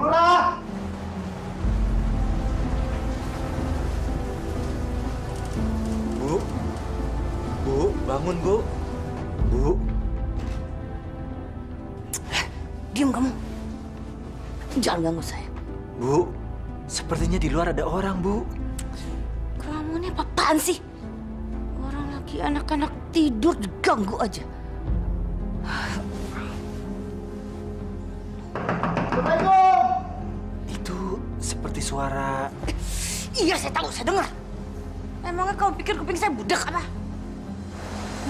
Lurah! Bu, Bu, bangun Bu, Bu. Diam kamu. Jangan ganggu saya. Bu, sepertinya di luar ada orang Bu. Kamu ini apaan sih? Orang lagi anak-anak tidur diganggu aja. Assalamualaikum! Itu seperti suara... Iya, saya tahu, saya dengar. Emangnya kamu pikir kuping saya budak apa?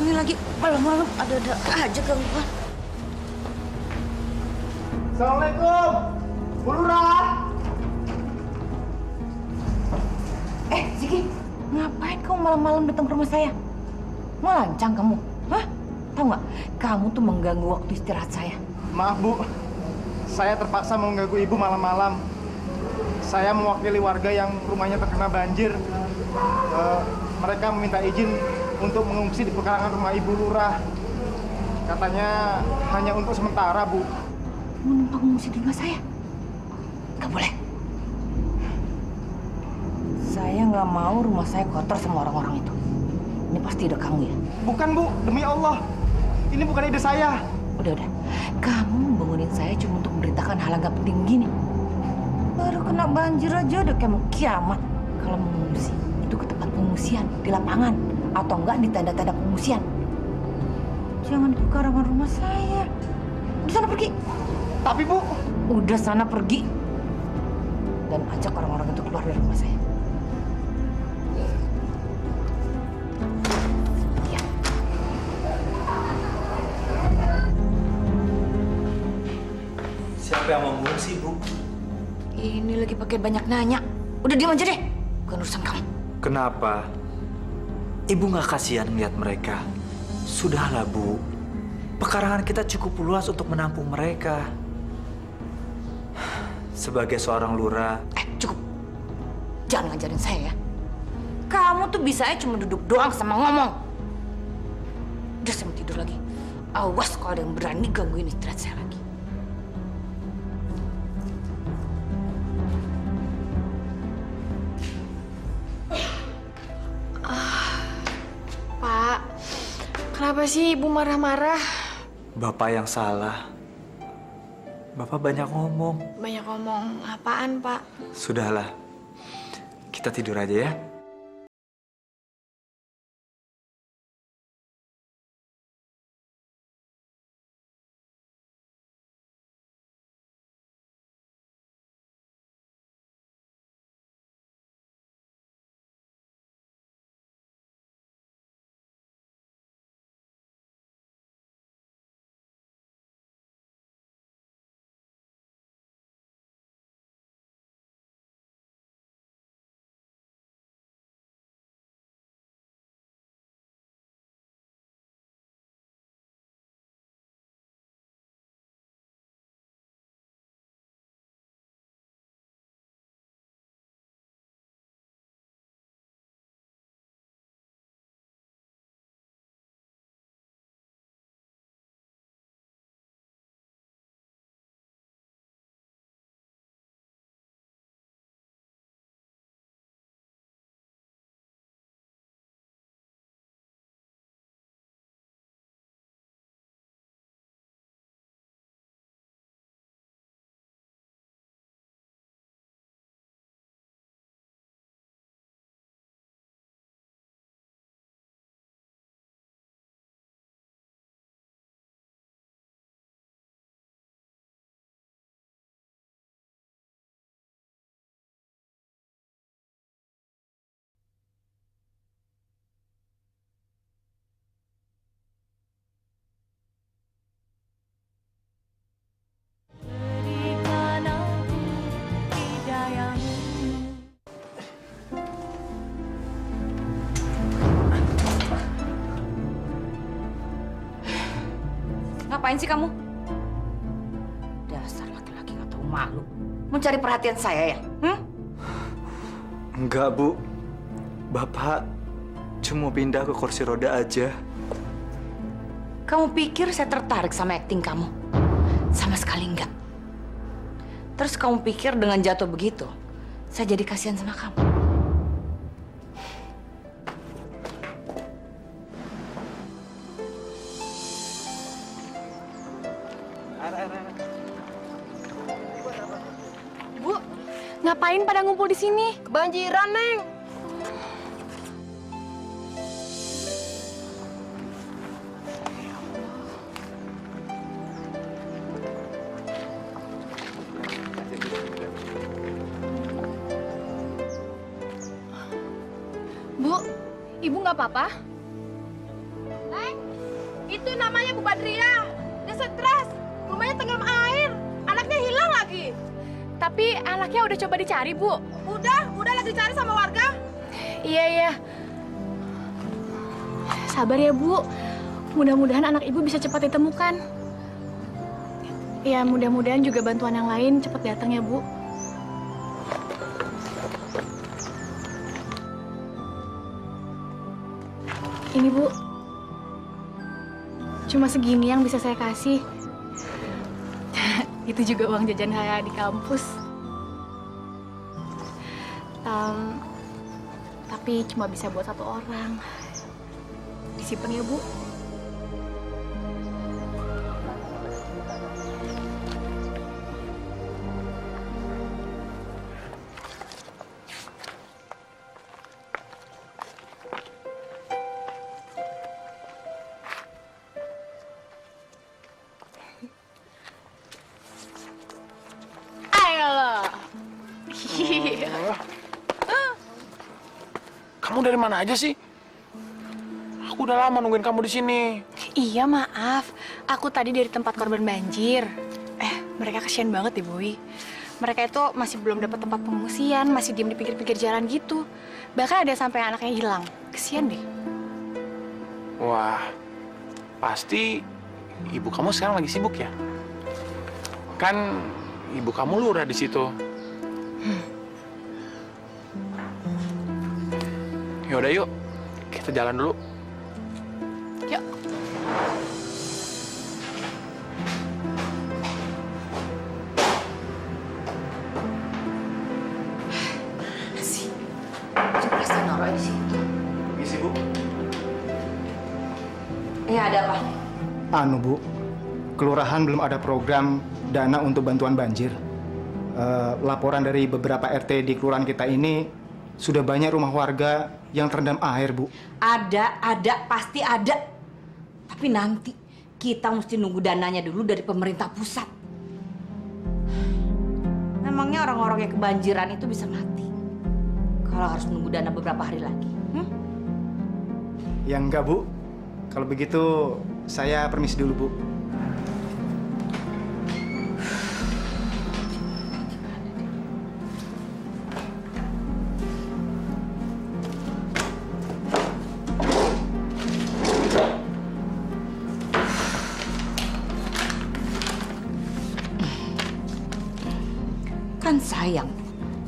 Ini lagi malam-malam ada-ada aja gangguan. Assalamualaikum! Bu Lurah! Ziki, ngapain kamu malam-malam datang ke rumah saya? Mau lancang kamu? Hah? Tahu nggak? Kamu tuh mengganggu waktu istirahat saya. Maaf Bu, saya terpaksa mengganggu Ibu malam-malam. Saya mewakili warga yang rumahnya terkena banjir. Mereka meminta izin untuk mengungsi di pekarangan rumah Ibu Lurah. Katanya hanya untuk sementara, Bu. Menumpang mengungsi di rumah saya? Nggak boleh. Saya nggak mau rumah saya kotor sama orang-orang itu. Ini pasti ide kamu ya? Bukan, Bu. Demi Allah. Ini bukan ide saya. Udah. Kamu bangunin saya cuma untuk memberitakan hal yang nggak penting gini. Baru kena banjir aja udah kayak mau kiamat. Kalau mengungsi, itu ke tempat pengungsian, di lapangan. Atau enggak di tenda-tenda pengungsian. Jangan di pekarangan rumah saya. Udah sana pergi. Tapi, Bu... Udah sana pergi. Dan ajak orang-orang itu keluar dari rumah saya. Ya. Siapa yang mau mengungsi Bu? Ini lagi pakai banyak nanya. Udah diam aja deh. Bukan urusan kamu. Kenapa? Ibu nggak kasihan melihat mereka? Sudahlah Bu, pekarangan kita cukup luas untuk menampung mereka. Sebagai seorang lurah, Cukup. Jangan ngajarin saya ya. Kamu tuh bisanya cuma duduk doang sama ngomong. Udah saya mau tidur lagi. Awas kalau ada yang berani gangguin istirahat saya lagi. Pak, kenapa sih Ibu marah-marah? Bapak yang salah. Bapak banyak ngomong. Banyak ngomong apaan, Pak? Sudahlah, kita tidur aja ya. Ngapain sih kamu? Dasar laki-laki nggak tahu malu. Mencari perhatian saya ya? Enggak Bu, Bapak cuma pindah ke kursi roda aja. Kamu pikir saya tertarik sama akting kamu? Sama sekali enggak. Terus kamu pikir dengan jatuh begitu, saya jadi kasihan sama kamu? Bu, ngapain pada ngumpul di sini? Kebanjiran, Neng. Bu, ibu nggak apa-apa? Neng, itu namanya Bu Badriah. Dia stres, rumahnya tenggelam air. Anaknya hilang lagi. Tapi anaknya udah coba dicari, Bu. Udah lagi dicari sama warga. Iya. Sabar ya, Bu. Mudah-mudahan anak ibu bisa cepat ditemukan. Ya, mudah-mudahan juga bantuan yang lain cepat datang ya, Bu. Ini, Bu. Cuma segini yang bisa saya kasih. Itu juga uang jajan saya di kampus. Tapi cuma bisa buat satu orang. Disimpan ya, Bu. Ayolah. Kamu dari mana aja sih? Aku udah lama nungguin kamu di sini. Iya, maaf. Aku tadi dari tempat korban banjir. Mereka kasihan banget deh, Boy. Mereka itu masih belum dapat tempat pengungsian, masih diem di pinggir-pinggir jalan gitu. Bahkan ada sampai anaknya hilang. Kasihan deh. Wah, pasti ibu kamu sekarang lagi sibuk ya? Kan ibu kamu lurah di situ. Yaudah yuk, kita jalan dulu. Yuk. Sih, coba saya naruh di situ. Misi, Bu. Ada apa? Anu, Bu. Kelurahan belum ada program dana untuk bantuan banjir. Laporan dari beberapa RT di kelurahan kita ini sudah banyak rumah warga yang terendam air, Bu. Ada, pasti ada. Tapi nanti kita mesti nunggu dananya dulu dari pemerintah pusat. Memangnya orang-orang yang kebanjiran itu bisa mati kalau harus nunggu dana beberapa hari lagi? Ya enggak, Bu. Kalau begitu saya permisi dulu, Bu. Kan sayang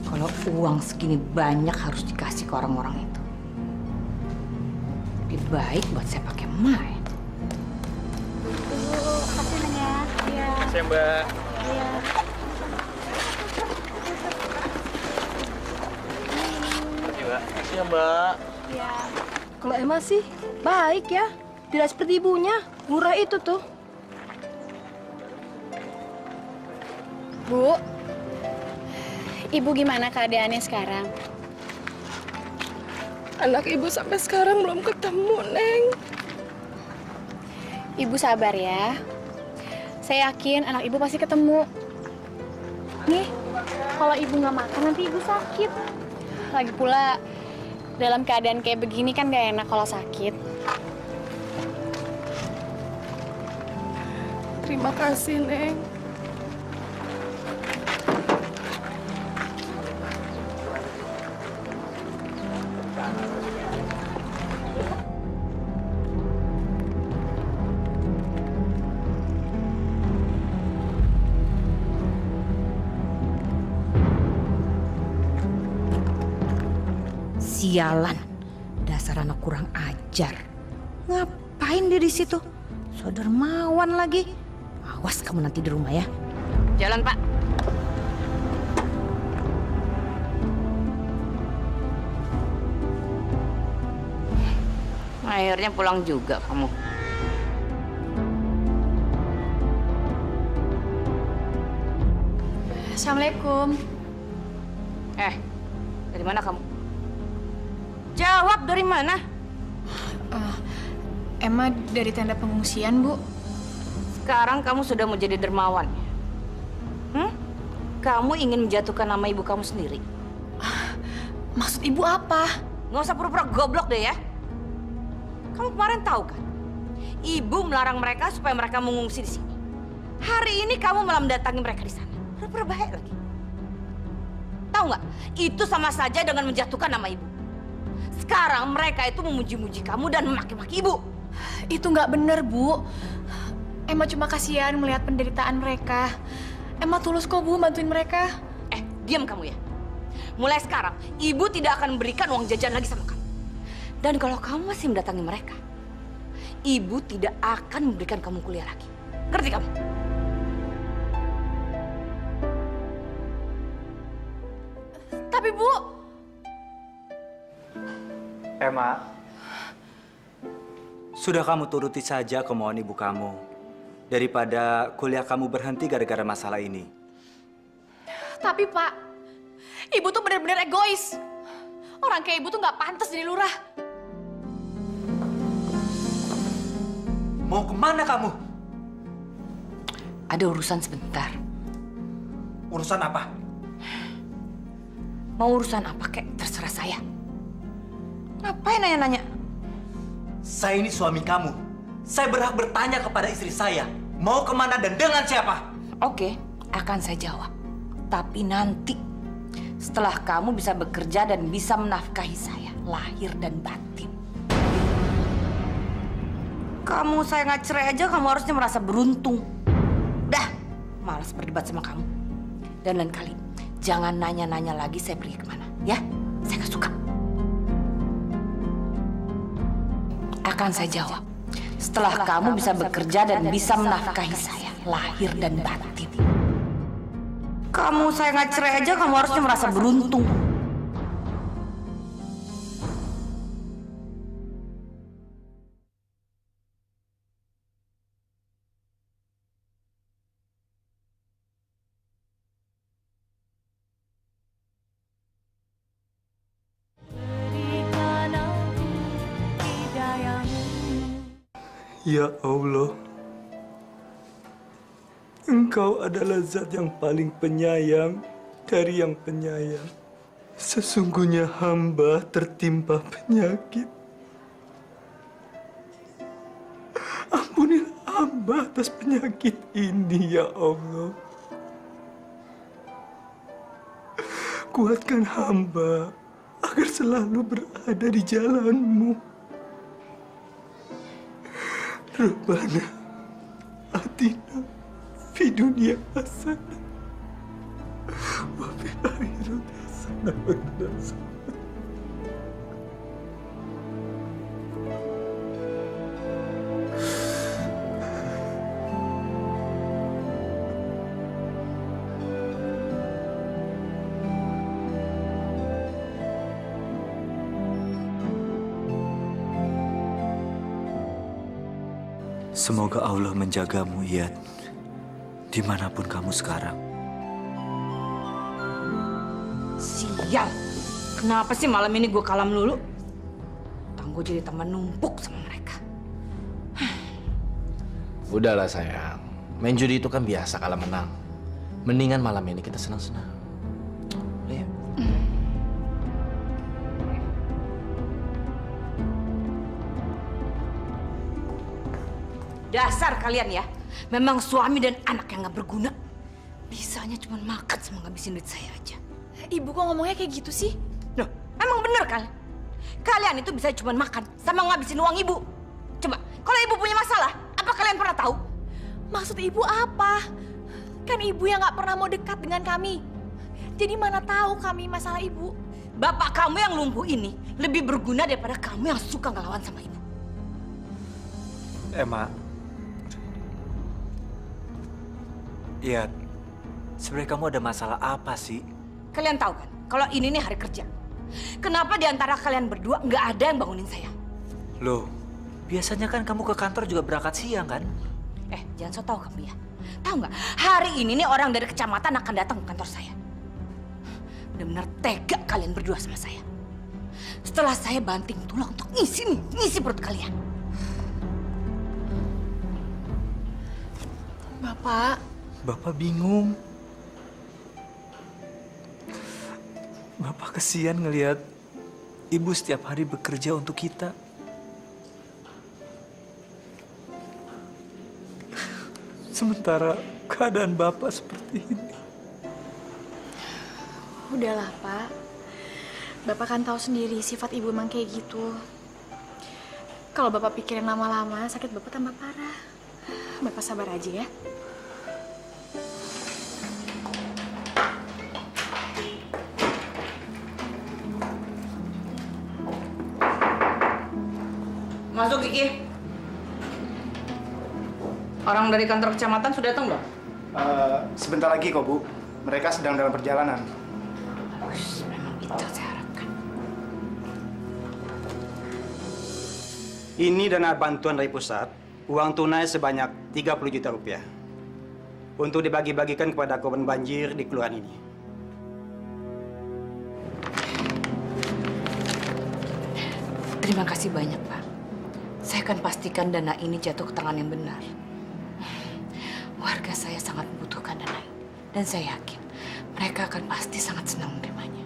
kalau uang segini banyak harus dikasih ke orang-orang itu. Lebih baik buat saya pakai main. Saya Mbak. Iya Mbak. Kalau Emma sih baik ya, tidak seperti ibunya, murah itu tuh. Bu, ibu gimana keadaannya sekarang? Anak ibu sampai sekarang belum ketemu, Neng. Ibu sabar ya. Saya yakin anak ibu pasti ketemu. Nih, kalau ibu nggak makan nanti ibu sakit. Lagi pula, dalam keadaan kayak begini kan gak enak kalau sakit. Terima kasih, Neng. Sialan, dasar anak kurang ajar. Ngapain dia di situ? So dermawan lagi. Awas kamu nanti di rumah ya. Jalan, Pak. Akhirnya pulang juga kamu. Assalamualaikum. Dari mana kamu? Jawab, dari mana? Emma dari tenda pengungsian, Bu. Sekarang kamu sudah mau jadi dermawan. Kamu ingin menjatuhkan nama ibu kamu sendiri. Maksud Ibu apa? Nggak usah pura-pura goblok deh ya. Kamu kemarin tahu kan? Ibu melarang mereka supaya mereka mengungsi di sini. Hari ini kamu malah mendatangi mereka di sana. Pura-pura baik lagi. Tahu nggak? Itu sama saja dengan menjatuhkan nama ibu. Sekarang mereka itu memuji-muji kamu dan memaki-maki ibu. Itu nggak bener, Bu. Emma cuma kasihan melihat penderitaan mereka. Emma tulus kok, Bu, bantuin mereka. Diam kamu ya. Mulai sekarang, ibu tidak akan memberikan uang jajan lagi sama kamu. Dan kalau kamu masih mendatangi mereka, ibu tidak akan memberikan kamu kuliah lagi. Ngerti kamu? Tapi, Bu, Emma, sudah kamu turuti saja kemauan ibu kamu. Daripada kuliah kamu berhenti gara-gara masalah ini. tapi Pak, Ibu tuh bener-bener egois. Orang kayak Ibu tuh nggak pantas jadi lurah. Mau kemana kamu? Ada urusan sebentar. Urusan apa? Mau urusan apa kek, terserah saya. Ngapain nanya-nanya? Saya ini suami kamu. Saya berhak bertanya kepada istri saya. Mau kemana dan dengan siapa? Oke, akan saya jawab. Tapi nanti, setelah kamu bisa bekerja dan bisa menafkahi saya, lahir dan batin. Kamu saya nggak cerai aja, kamu harusnya merasa beruntung. Dah, malas berdebat sama kamu. Dan lain kali, jangan nanya-nanya lagi saya pergi kemana. Ya, saya nggak suka. Akan saya jawab. Setelah kamu bisa bekerja dan bisa menafkahi saya, lahir dan batin. Kamu saya nggak cerai aja, kamu harusnya merasa beruntung. Ya Allah, Engkau adalah zat yang paling penyayang dari yang penyayang. Sesungguhnya hamba tertimpa penyakit. Ampunilah hamba atas penyakit ini, ya Allah. Kuatkan hamba agar selalu berada di jalan-Mu. Rabbana atina fi dunya hasanah wa fil akhirati hasanah wa qina adzabannar. Semoga Allah menjagamu, Iyad. Dimanapun kamu sekarang. Sial, kenapa sih malam ini gue kalah melulu? Gue jadi tambah numpuk sama mereka. Udahlah sayang, main judi itu kan biasa kalah menang. Mendingan malam ini kita senang-senang. Udah ya? Dasar kalian ya, memang suami dan anak yang gak berguna. Bisanya cuma makan sama ngabisin duit saya aja. Ibu kok ngomongnya kayak gitu sih? Loh, emang bener kan? Kalian itu bisa cuma makan sama ngabisin uang ibu. Coba, kalau ibu punya masalah, apa kalian pernah tahu? Maksud Ibu apa? Kan Ibu yang nggak pernah mau dekat dengan kami. Jadi mana tahu kami masalah Ibu. Bapak kamu yang lumpuh ini lebih berguna daripada kamu yang suka ngelawan sama ibu. Emma. Iyad, sebenarnya kamu ada masalah apa sih? Kalian tahu kan, kalau ini nih hari kerja. Kenapa di antara kalian berdua nggak ada yang bangunin saya? Loh, Biasanya kan kamu ke kantor juga berangkat siang kan? Jangan so tau kamu ya. Tahu nggak? Hari ini nih orang dari kecamatan akan datang ke kantor saya. Benar-benar tega kalian berdua sama saya. Setelah saya banting tulang untuk ngisi perut kalian. Bapak, Bapak bingung. Bapak kesian ngelihat ibu setiap hari bekerja untuk kita. Sementara keadaan Bapak seperti ini. udahlah Pak. Bapak kan tahu sendiri sifat ibu emang kayak gitu. Kalau Bapak pikirin lama-lama, sakit Bapak tambah parah. Bapak sabar aja ya. Masuk, Kiki. Orang dari kantor kecamatan sudah datang belum? Sebentar lagi kok, Bu. Mereka sedang dalam perjalanan. Memang itu saya harapkan. Ini dana bantuan dari pusat, uang tunai sebanyak 30 juta rupiah. Untuk dibagi-bagikan kepada korban banjir di kelurahan ini. Terima kasih banyak, Pak. Saya akan pastikan dana ini jatuh ke tangan yang benar. Warga saya sangat membutuhkan dana ini. Dan saya yakin mereka akan pasti sangat senang menerimanya.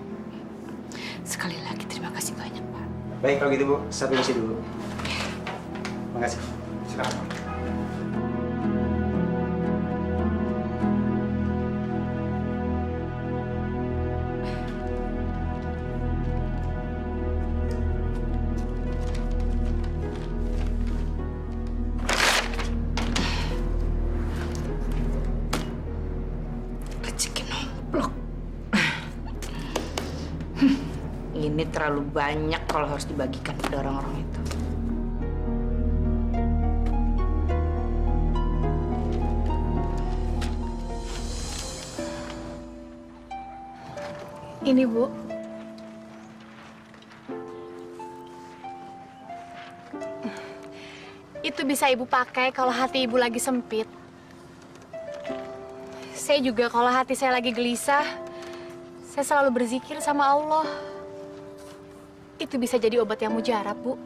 Sekali lagi terima kasih banyak, Pak. Baik kalau gitu, Bu. Saya permisi dulu. Terima kasih. Silakan. Rezeki nomplok. Ini terlalu banyak kalau harus dibagikan pada orang-orang itu. Ini Bu. Itu bisa Ibu pakai kalau hati Ibu lagi sempit. Saya juga kalau hati saya lagi gelisah, saya selalu berzikir sama Allah. Itu bisa jadi obat yang mujarab, Bu.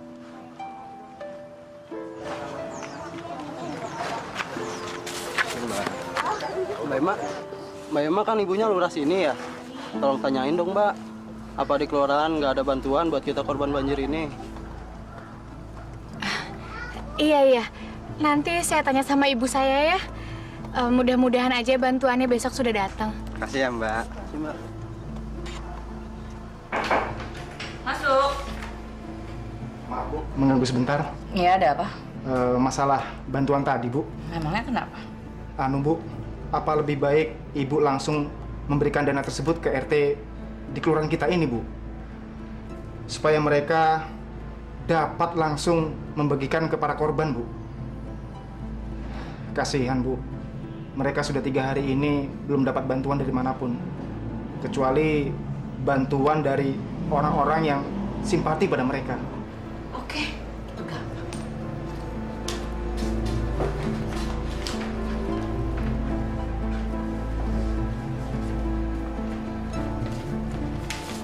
Mbak Emma kan ibunya lurah sini ya. Tolong tanyain dong, Mbak. Apa di kelurahan nggak ada bantuan buat kita korban banjir ini? Iya. Nanti saya tanya sama ibu saya ya. Mudah-mudahan aja bantuannya besok sudah datang. Kasih ya, Mbak. Kasih, Mbak. Masuk. Maaf, Bu. Mengganggu sebentar. Ya, ada apa? Masalah bantuan tadi, Bu. Memangnya kenapa? Bu, apa lebih baik Ibu langsung memberikan dana tersebut ke RT di kelurahan kita ini, Bu? Supaya mereka dapat langsung membagikan ke para korban, Bu. Kasihan, Bu. Mereka sudah 3 hari ini belum dapat bantuan dari manapun. Kecuali bantuan dari orang-orang yang simpati pada mereka. Oke, itu gampang.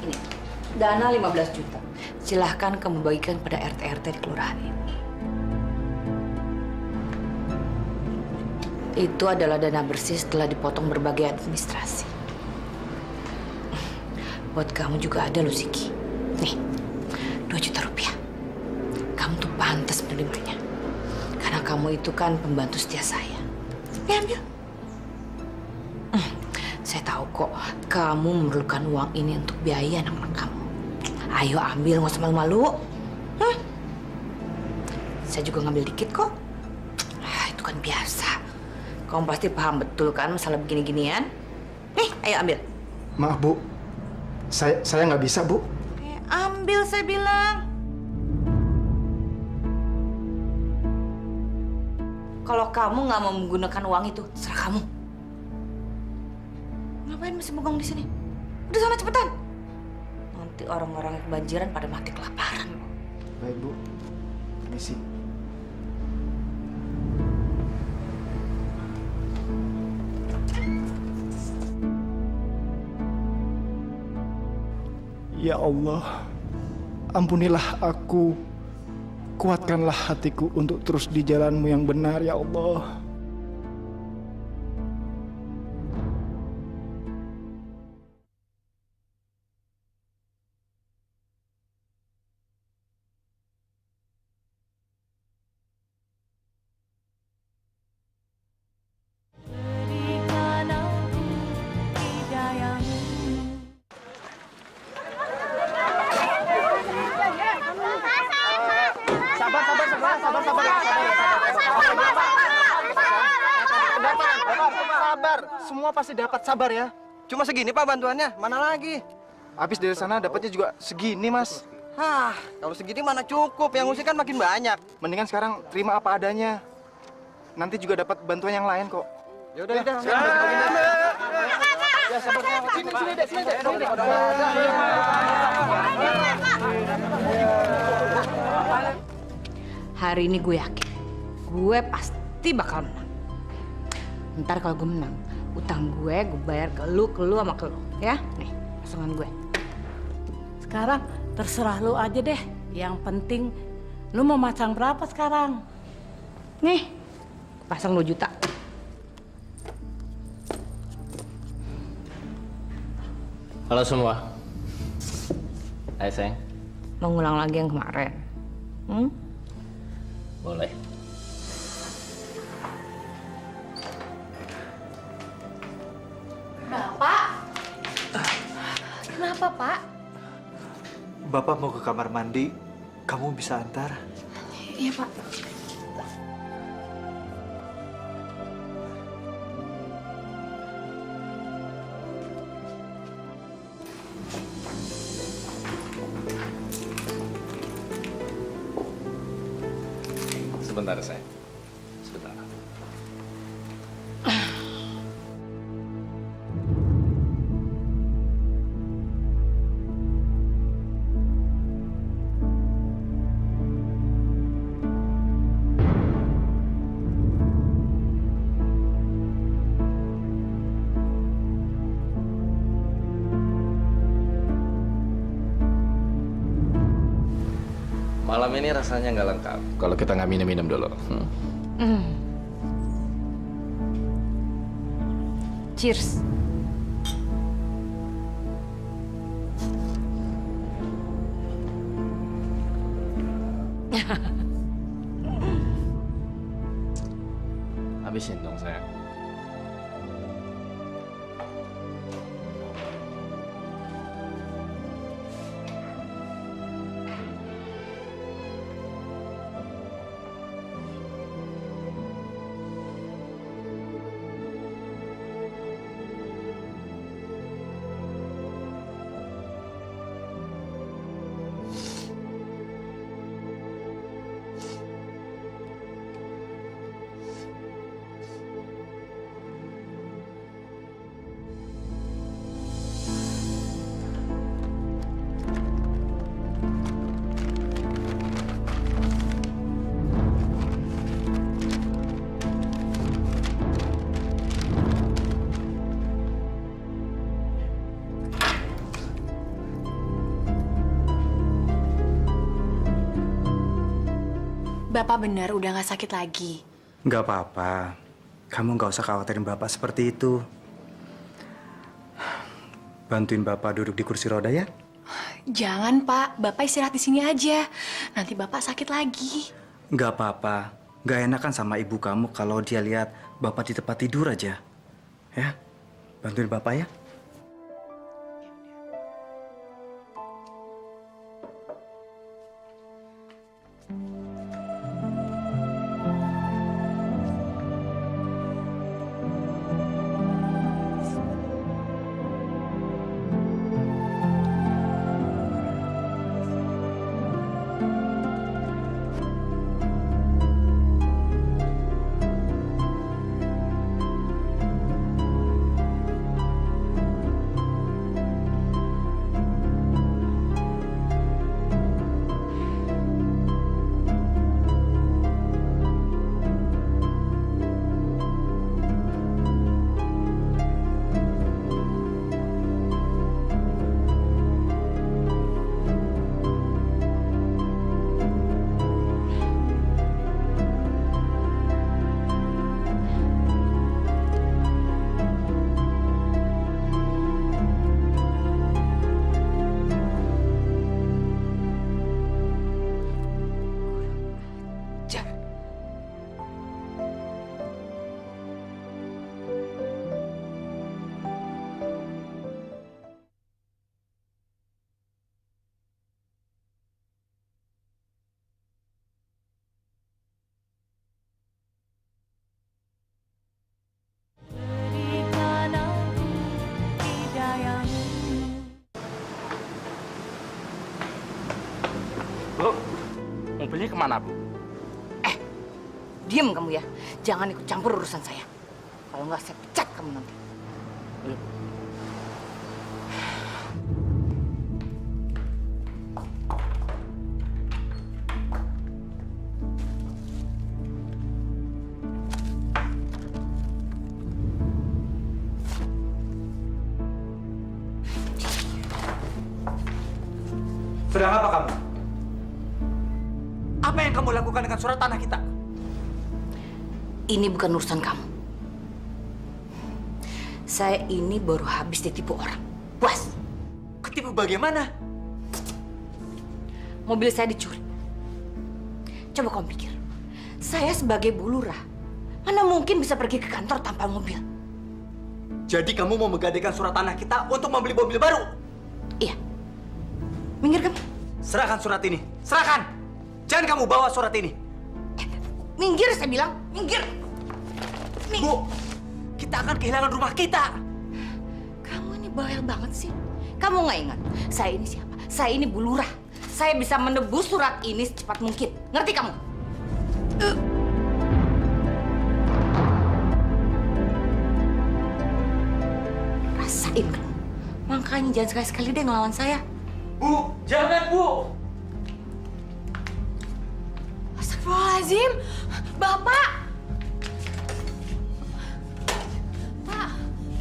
Ini, dana 15 juta. Silahkan kamu bagikan pada RT-RT di kelurahan ini. Itu adalah dana bersih setelah dipotong berbagai administrasi. Buat kamu juga ada loh, Siki. Nih, 2 juta rupiah. Kamu tuh pantas menerimanya. Karena kamu itu kan pembantu setia saya. Ambil. Saya tahu kok kamu memerlukan uang ini untuk biaya anak-anak kamu. Ayo ambil, nggak usah malu-malu. Saya juga ngambil dikit kok. Itu kan biasa. Kamu pasti paham betul kan masalah begini-ginian. Nih, ayo ambil. Maaf, Bu. Saya nggak bisa, Bu. Ambil, saya bilang. Kalau kamu nggak mau menggunakan uang itu, terserah kamu. Ngapain masih bengong di sini? Udah sana cepetan. Nanti orang-orang yang kebanjiran pada mati kelaparan. Baik, Bu. Permisi. Ya Allah, ampunilah aku, kuatkanlah hatiku untuk terus di jalan-Mu yang benar, ya Allah. Sabar, semua pasti dapat, sabar ya. Cuma segini Pak bantuannya, mana lagi? Habis dari sana dapatnya juga segini, Mas. Hah, kalau segini mana cukup, yang ngusik kan makin banyak. Mendingan sekarang terima apa adanya. Nanti juga dapat bantuan yang lain kok. Yaudah, yaudah. Ya, sabar. Sini deh. Hari ini gue yakin, gue pasti bakal menang. Ntar kalau gue menang, utang gue bayar ke lu sama ke lu, ya? Nih, pasangan gue. Sekarang terserah lu aja deh. Yang penting lu mau masang berapa sekarang? Nih, pasang 2 juta. Halo semua. Hai sayang. Mau ngulang lagi yang kemarin. Boleh. Bapak? Kenapa, Pak? Bapak mau ke kamar mandi, kamu bisa antar? Iya, Pak. Sebentar sayang. Sebentar. Malam ini rasanya nggak lengkap kalau kita nggak minum-minum dulu. Cheers. Habisin dong sayang. Bapak benar udah nggak sakit lagi. Nggak apa-apa. Kamu nggak usah khawatirin Bapak seperti itu. Bantuin Bapak duduk di kursi roda ya. Jangan, Pak. Bapak istirahat di sini aja. Nanti Bapak sakit lagi. Nggak apa-apa. Nggak enakan sama ibu kamu kalau dia lihat Bapak di tempat tidur aja. Ya, bantuin Bapak ya. kemana, Bu? Diam kamu ya. Jangan ikut campur urusan saya. Kalau nggak saya pecat kamu nanti. Sedang apa kamu? Apa yang kamu lakukan dengan surat tanah kita? Ini bukan urusan kamu. Saya ini baru habis ditipu orang. Puas. Ketipu bagaimana? Mobil saya dicuri. Coba kamu pikir. Saya sebagai Bu Lurah, mana mungkin bisa pergi ke kantor tanpa mobil? Jadi kamu mau menggadaikan surat tanah kita untuk membeli mobil baru? Iya. Minggir kamu. Serahkan surat ini. Serahkan. Jangan kamu bawa surat ini. Minggir saya bilang. Minggir. Bu, kita akan kehilangan rumah kita. Kamu ini bawel banget sih. Kamu nggak ingat? Saya ini siapa? Saya ini Bu Lurah. Saya bisa menebus surat ini secepat mungkin. Ngerti kamu? Rasain kamu. Makanya jangan sekali-sekali deh ngelawan saya. Bu, jangan, Bu. Astagfirullahaladzim. Bapak. Pak.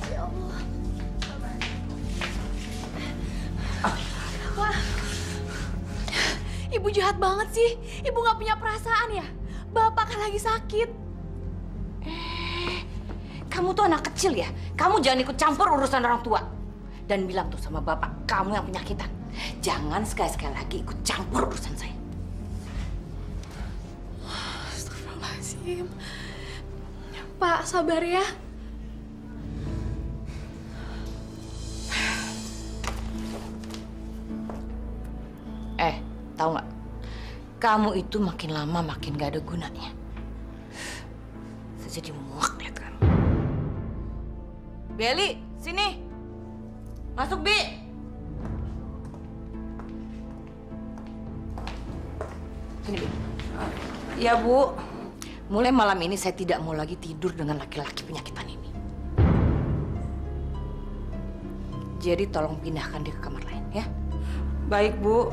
Ya Allah. Pak. Ibu jahat banget sih. Ibu nggak punya perasaan ya? Bapak kan lagi sakit. Kamu tuh anak kecil ya? Kamu jangan ikut campur urusan orang tua. Dan bilang tuh sama bapak, kamu yang penyakitan. Jangan sekali-sekali lagi ikut campur urusan saya. Astagfirullahaladzim. Pak, sabar ya. Tahu nggak? Kamu itu makin lama makin gak ada gunanya. Saya jadi muak lihat kamu. Beli, sini. Masuk, Bi. Sini, Bi. Ya, Bu. Mulai malam ini saya tidak mau lagi tidur dengan laki-laki penyakitan ini. Jadi tolong pindahkan dia ke kamar lain, ya. Baik, Bu.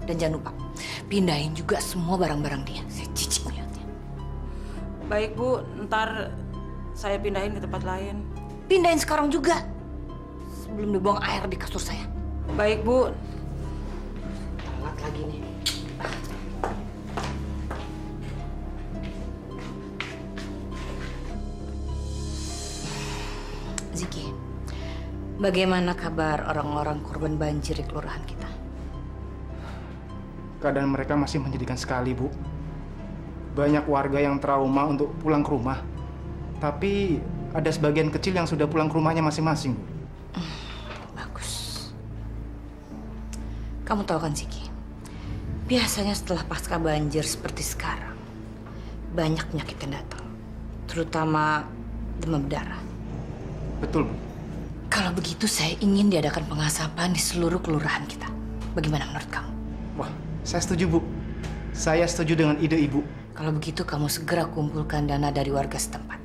Dan jangan lupa, pindahin juga semua barang-barang dia. Saya cicik melihatnya. Baik, Bu. Ntar saya pindahin ke tempat lain. Pindahin sekarang juga. Sebelum dibuang air di kasur saya. Baik, Bu. Telat lagi nih. Ziki, bagaimana kabar orang-orang korban banjir di kelurahan kita? Keadaan mereka masih menyedihkan sekali, Bu. Banyak warga yang trauma untuk pulang ke rumah. Tapi ada sebagian kecil yang sudah pulang ke rumahnya masing-masing, Bu. Bagus. Kamu tahu kan, Ziki? Biasanya setelah pasca banjir seperti sekarang, banyak penyakit yang datang. Terutama demam berdarah. Betul, Bu. Kalau begitu, saya ingin diadakan pengasapan di seluruh kelurahan kita. Bagaimana menurut kamu? Wah, saya setuju, Bu. Saya setuju dengan ide Ibu. Kalau begitu, kamu segera kumpulkan dana dari warga setempat.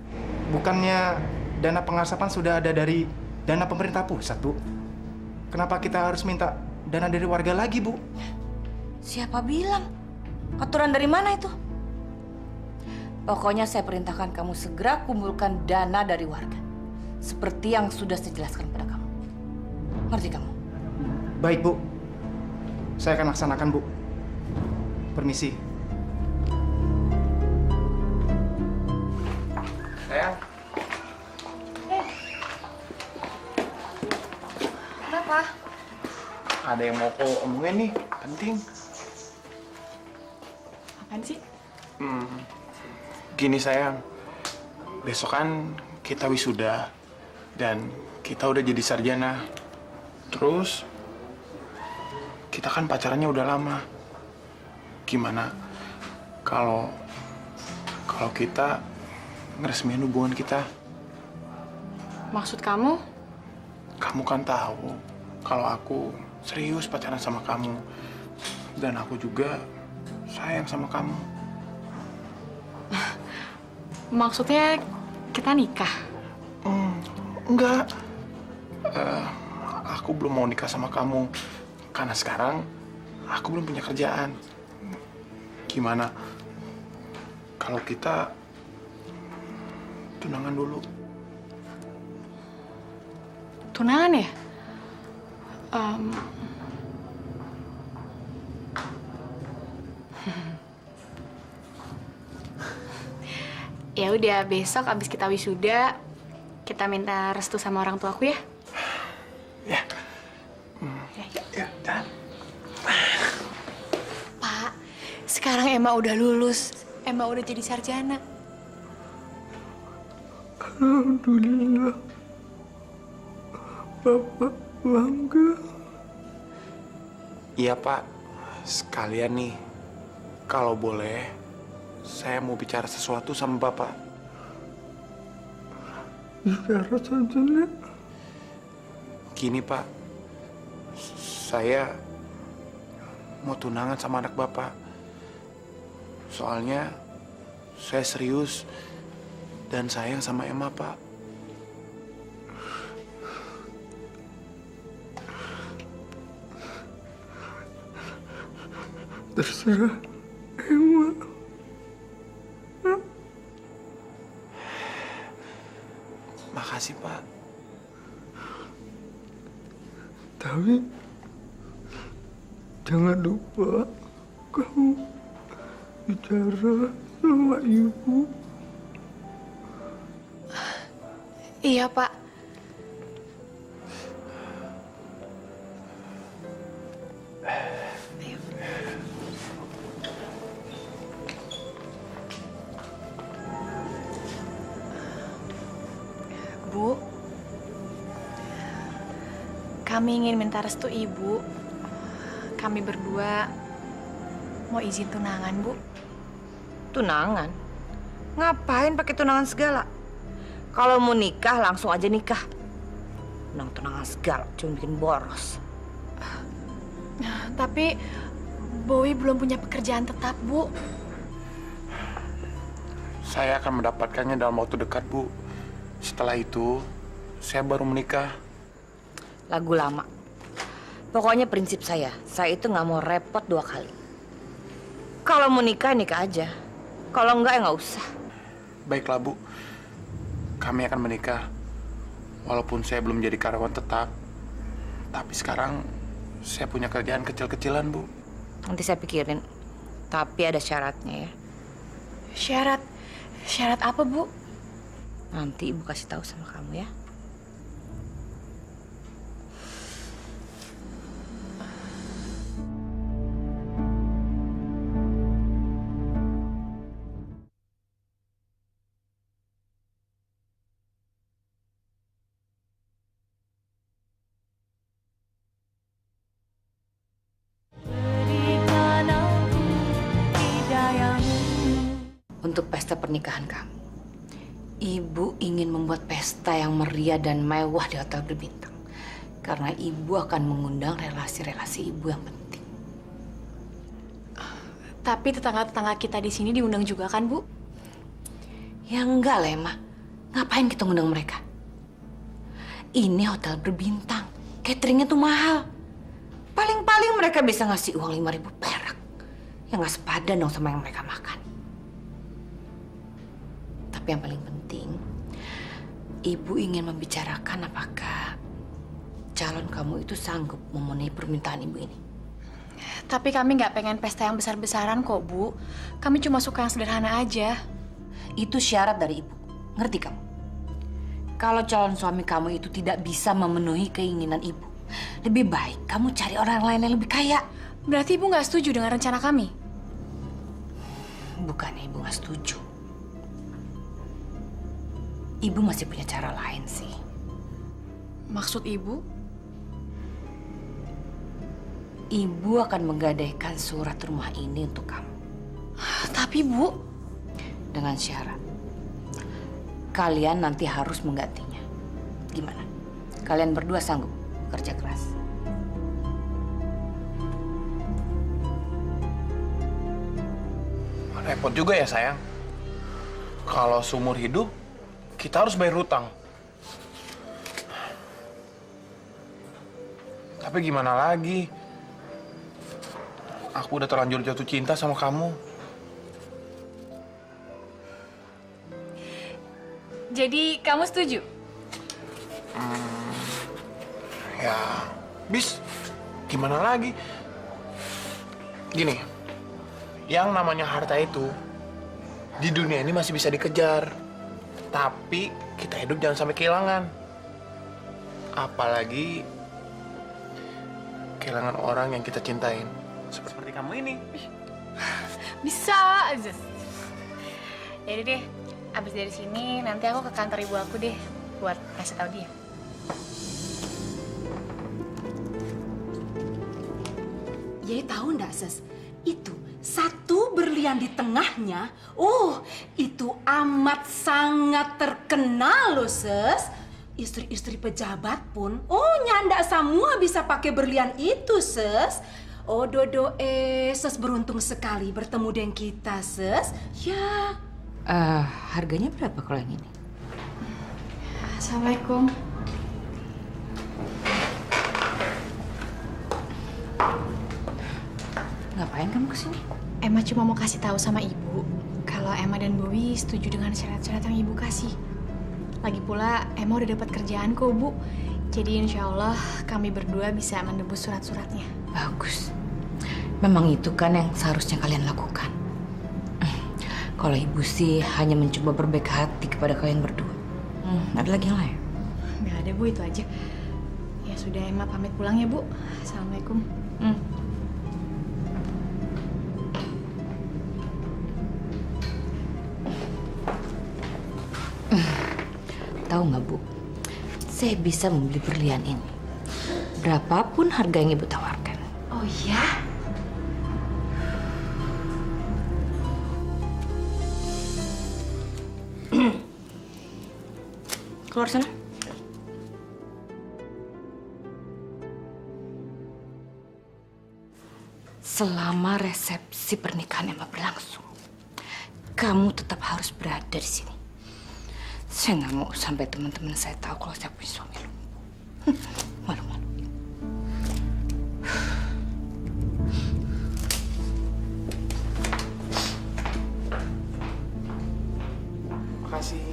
Bukannya dana pengasapan sudah ada dari dana pemerintah pusat, Bu? Kenapa kita harus minta dana dari warga lagi, Bu? Siapa bilang? Aturan dari mana itu? Pokoknya saya perintahkan kamu segera kumpulkan dana dari warga. Seperti yang sudah saya jelaskan pada kamu. Ngerti kamu? Baik, Bu. Saya akan laksanakan, Bu. Permisi. Sayang. Kenapa? Ada yang mau aku omongin nih, penting. Apaan sih? Gini sayang, besok kan kita wisuda dan kita udah jadi sarjana. Terus kita kan pacarannya udah lama. Gimana kalau kita ngeresmiin hubungan kita? Maksud kamu? Kamu kan tahu kalau aku serius pacaran sama kamu. Dan aku juga sayang sama kamu. Maksudnya kita nikah? Enggak. Aku belum mau nikah sama kamu. Karena sekarang aku belum punya kerjaan. Gimana kalau kita tunangan dulu? Tunangan ya? Ya udah, besok abis kita wisuda, kita minta restu sama orang tuaku ya. Ya. Ya, dan Pak, sekarang Emma udah lulus. Emma udah jadi sarjana. Alhamdulillah. Bapak bangga. iya Pak, sekalian nih, kalau boleh, saya mau bicara sesuatu sama Bapak. Bicara saja, Nek. Gini Pak, saya mau tunangan sama anak Bapak. Soalnya saya serius dan sayang sama Emma, Pak. Terserah Emma. Makasih, Pak. Tapi jangan lupa kamu bicara sama ibu. Iya, Pak. Bu, kami ingin minta restu Ibu. Kami berdua mau izin tunangan, Bu. Tunangan? Ngapain pakai tunangan segala? Kalau mau nikah langsung aja nikah. Tunangan segala cuma bikin boros. Tapi Bowie belum punya pekerjaan tetap, Bu. Saya akan mendapatkannya dalam waktu dekat, Bu. Setelah itu, saya baru menikah. Lagu lama. Pokoknya prinsip saya itu nggak mau repot 2 kali. Kalau mau nikah, nikah aja. Kalau enggak, ya nggak usah. Baiklah, Bu. Kami akan menikah. Walaupun saya belum jadi karyawan tetap. Tapi sekarang saya punya kerjaan kecil-kecilan, Bu. Nanti saya pikirin. Tapi ada syaratnya ya. Syarat? Syarat apa, Bu? Nanti Ibu kasih tahu sama kamu ya. Untuk pesta pernikahan kamu, Ibu ingin membuat pesta yang meriah dan mewah di hotel berbintang. Karena Ibu akan mengundang relasi-relasi Ibu yang penting. Tapi tetangga-tetangga kita di sini diundang juga kan, Bu? Ya enggak lah, Emma. Ngapain kita ngundang mereka? Ini hotel berbintang. Cateringnya tuh mahal. Paling-paling mereka bisa ngasih uang 5.000 perak. Ya nggak sepadan dong sama yang mereka makan. Tapi yang paling penting, Ibu ingin membicarakan apakah calon kamu itu sanggup memenuhi permintaan Ibu ini. Tapi kami nggak pengen pesta yang besar-besaran kok, Bu. Kami cuma suka yang sederhana aja. Itu syarat dari Ibu. Ngerti kamu? Kalau calon suami kamu itu tidak bisa memenuhi keinginan Ibu, lebih baik kamu cari orang lain yang lebih kaya. Berarti Ibu nggak setuju dengan rencana kami? Bukannya Ibu nggak setuju. Ibu masih punya cara lain sih. Maksud Ibu? Ibu akan menggadaikan surat rumah ini untuk kamu. Tapi, Bu... Dengan syarat. Kalian nanti harus menggantinya. Gimana? Kalian berdua sanggup kerja keras? Repot juga ya sayang. Kalau seumur hidup, kita harus bayar hutang. Tapi gimana lagi? Aku udah terlanjur jatuh cinta sama kamu. Jadi kamu setuju? Ya, bis. Gimana lagi? Gini, yang namanya harta itu di dunia ini masih bisa dikejar. Tapi kita hidup jangan sampai kehilangan. Apalagi kehilangan orang yang kita cintain. Seperti kamu ini. Bisa aja. Jadi deh, abis dari sini nanti aku ke kantor ibu aku deh buat ngasih tahu dia. Ye tahu ndak, Ses? Itu satu berlian di tengahnya, itu amat sangat terkenal loh, Ses. Istri-istri pejabat pun, nyanda semua bisa pakai berlian itu, Ses. Dodo, Ses beruntung sekali bertemu dengan kita, Ses. Ya. Harganya berapa kalau yang ini? Assalamualaikum. Ngapain kamu kesini? Emma cuma mau kasih tahu sama ibu kalau Emma dan Bowie setuju dengan syarat-syarat yang ibu kasih. Lagi pula Emma udah dapat kerjaan kok, Bu. Jadi insya Allah kami berdua bisa menebus surat-suratnya. Bagus. Memang itu kan yang seharusnya kalian lakukan. Kalau ibu sih hanya mencoba berbaik hati kepada kalian berdua. Ada lagi yang lain? Nggak ada, Bu, itu aja. Ya sudah, Emma pamit pulang ya, Bu. Assalamualaikum. Tahu nggak, Bu? Saya bisa membeli berlian ini. Berapapun harga yang ibu tawarkan. Oh ya? Keluar sana. Selama resepsi pernikahan Emma berlangsung, kamu tetap harus berada di sini. Saya nggak mau sampai teman-teman saya tahu kalau saya punya suami lumpuh. Malu-malu. Makasih.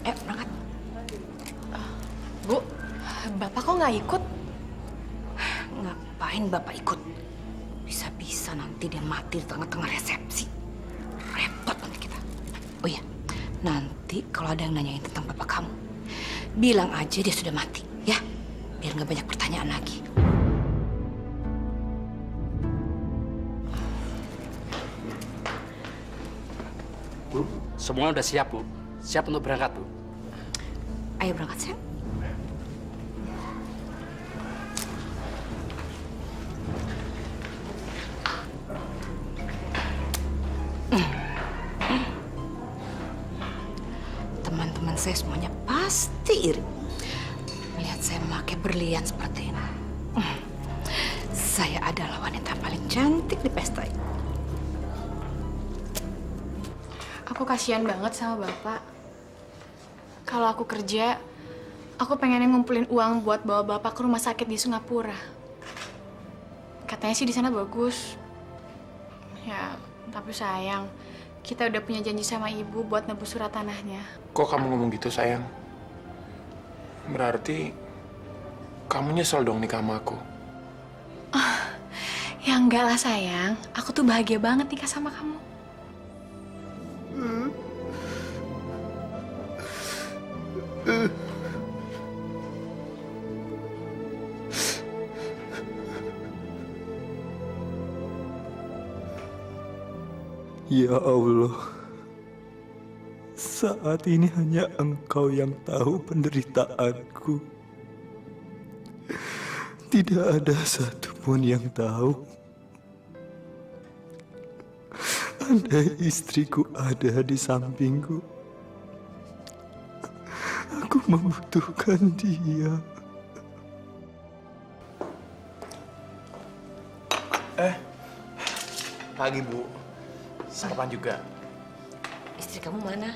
Berangkat. Bu, Bapak kok nggak ikut? Ngapain Bapak ikut? Bisa-bisa nanti dia mati di tengah-tengah resepsi. Repot nanti kita. Oh iya, nanti kalau ada yang nanyain tentang Bapak kamu, bilang aja dia sudah mati, ya? Biar nggak banyak pertanyaan lagi. Bu, semua udah siap, Bu. Siap untuk berangkat, Bu. Ayo berangkat, sayang. Teman-teman saya semuanya pasti iri melihat saya memakai berlian seperti ini. Saya adalah wanita paling cantik di pesta ini. Aku kasihan banget sama Bapak. Kalau aku kerja, aku pengen ngumpulin uang buat bawa Bapak ke rumah sakit di Singapura. Katanya sih di sana bagus. Ya, tapi sayang, kita udah punya janji sama ibu buat nebus surat tanahnya. Kok kamu ngomong gitu, sayang? Berarti kamu nyesel dong nikah sama aku. Ya enggak lah sayang, aku tuh bahagia banget nikah sama kamu. Ya Allah, saat ini hanya Engkau yang tahu penderitaanku. Tidak ada satupun yang tahu. Andai istriku ada di sampingku, aku membutuhkan dia. lagi, Bu. Sarapan juga. Istri kamu mana?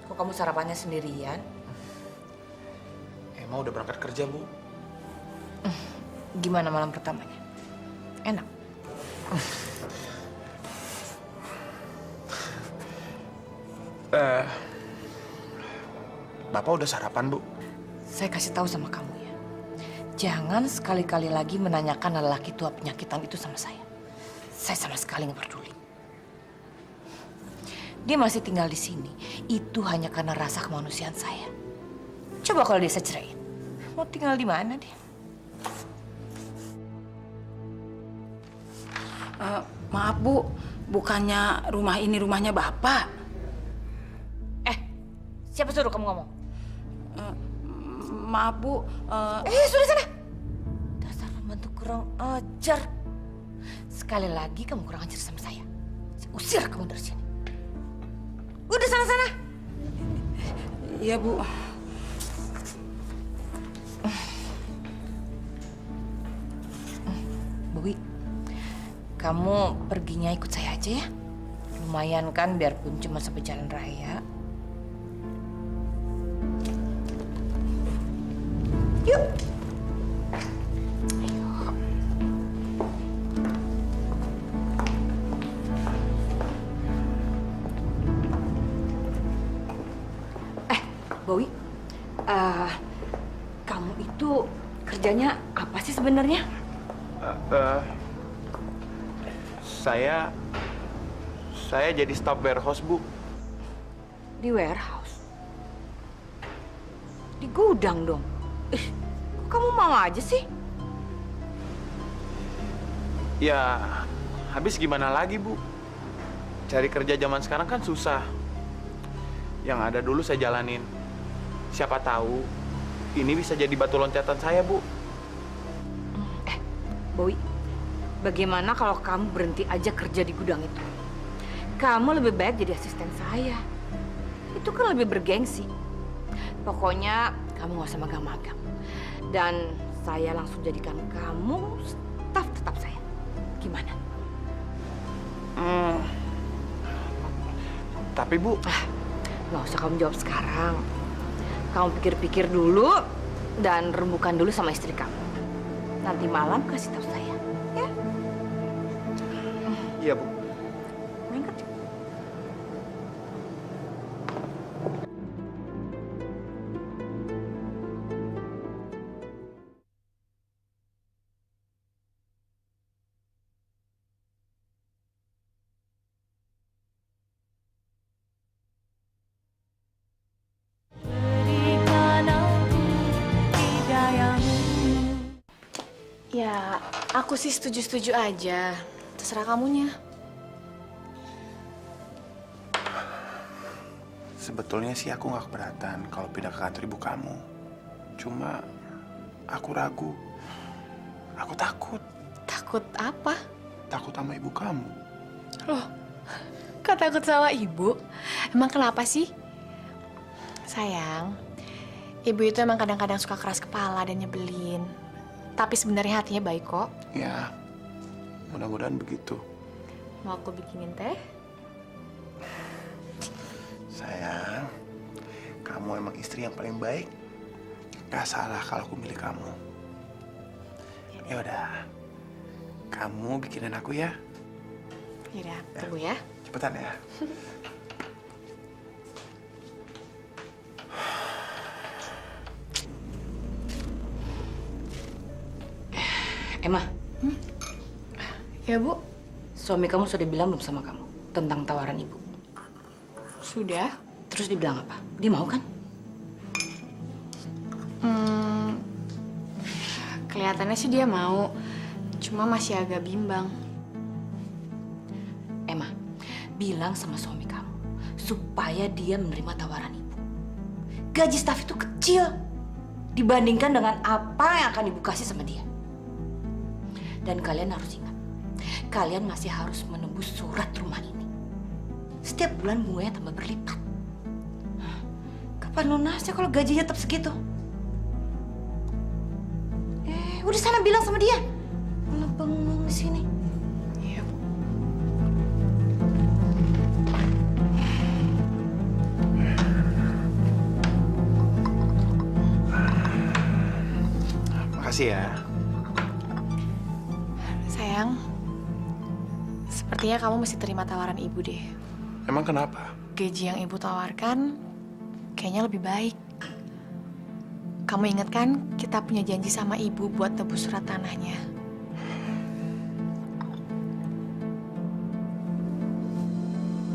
Kok kamu sarapannya sendirian? Emma udah berangkat kerja, Bu. Gimana malam pertamanya? Enak? Bapak udah sarapan, Bu? Saya kasih tahu sama kamu ya. Jangan sekali-kali lagi menanyakan lelaki tua penyakitan itu sama saya. Saya sama sekali nggak peduli. Dia masih tinggal di sini. Itu hanya karena rasa kemanusiaan saya. Coba kalau dia saya ceraiin. Mau tinggal di mana dia? Maaf Bu, bukannya rumah ini rumahnya Bapak? Siapa suruh kamu ngomong? Maaf Bu. Sudah sana. Dasar pembantu kurang ajar. Sekali lagi kamu kurang ajar sama saya. Saya usir kamu dari sini. Udah sana-sana. Iya Bu. Bowi, kamu perginya ikut saya aja ya. Lumayan kan biarpun cuma sampai jalan raya. Yuk. Ayo. Bowi, kamu itu kerjanya apa sih sebenarnya? Saya jadi staf warehouse, Bu. Di warehouse? Di gudang dong? Kok kamu mau aja sih? Ya, habis gimana lagi, Bu? Cari kerja zaman sekarang kan susah. Yang ada dulu saya jalanin. Siapa tahu ini bisa jadi batu loncatan saya, Bu. Bowi, bagaimana kalau kamu berhenti aja kerja di gudang itu? Kamu lebih baik jadi asisten saya. Itu kan lebih bergengsi. Pokoknya kamu gak usah magang-magang. Dan saya langsung jadikan kamu staf tetap saya. Gimana? Tapi Bu... Gak usah kamu jawab sekarang. Kamu pikir-pikir dulu dan rembukan dulu sama istri kamu. Nanti malam kasih tahu saya, ya? Iya, Bu. Main kerja. Ya, aku sih setuju-setuju aja. Terserah kamunya. Sebetulnya sih aku nggak keberatan kalau pindah ke kantor ibu kamu. Cuma aku ragu. Aku takut. Takut apa? Takut sama ibu kamu. Loh, kok takut sama ibu? Emang kenapa sih? Sayang, ibu itu emang kadang-kadang suka keras kepala dan nyebelin. Tapi sebenarnya hatinya baik kok. Ya, mudah-mudahan begitu. Mau aku bikinin teh? Sayang, kamu emang istri yang paling baik. Gak salah kalau aku milih kamu. Ya udah, kamu bikinin aku ya. Yaudah, tunggu ya. Cepetan ya. Emma. Ya, Bu. Suami kamu sudah bilang belum sama kamu tentang tawaran ibu? Sudah. Terus dia bilang apa? Dia mau kan? Kelihatannya sih dia mau. Cuma masih agak bimbang. Emma, bilang sama suami kamu supaya dia menerima tawaran ibu. Gaji staf itu kecil dibandingkan dengan apa yang akan ibu kasih sama dia. Dan kalian harus ingat, kalian masih harus menembus surat rumah ini. Setiap bulan bunganya tambah berlipat. Kapan lunasnya kalau gajinya tetap segitu? Udah sana bilang sama dia. Malah bengong di sini. Iya, Bu. Makasih ya. Sayang, sepertinya kamu mesti terima tawaran ibu deh. Emang kenapa? Gaji yang ibu tawarkan kayaknya lebih baik. Kamu ingat kan kita punya janji sama ibu buat tebus surat tanahnya?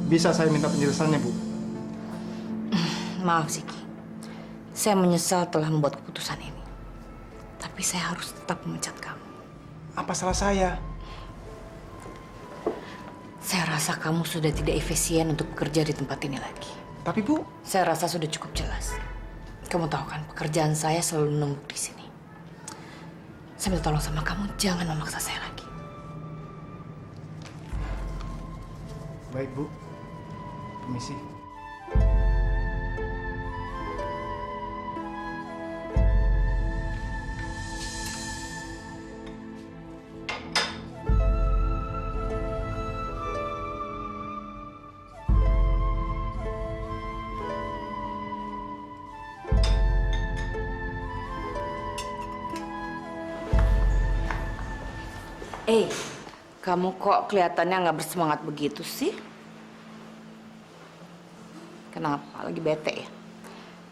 Bisa saya minta penjelasannya, Bu? Maaf, Ziki. Saya menyesal telah membuat keputusan ini. Tapi saya harus tetap memecat kamu. Apa salah saya? Saya rasa kamu sudah tidak efisien untuk bekerja di tempat ini lagi. Tapi, Bu... Saya rasa sudah cukup jelas. Kamu tahu kan, pekerjaan saya selalu menumpuk di sini. Saya minta tolong sama kamu, jangan memaksa saya lagi. Baik, Bu. Permisi. Kamu kok kelihatannya nggak bersemangat begitu sih? Kenapa? Lagi bete ya?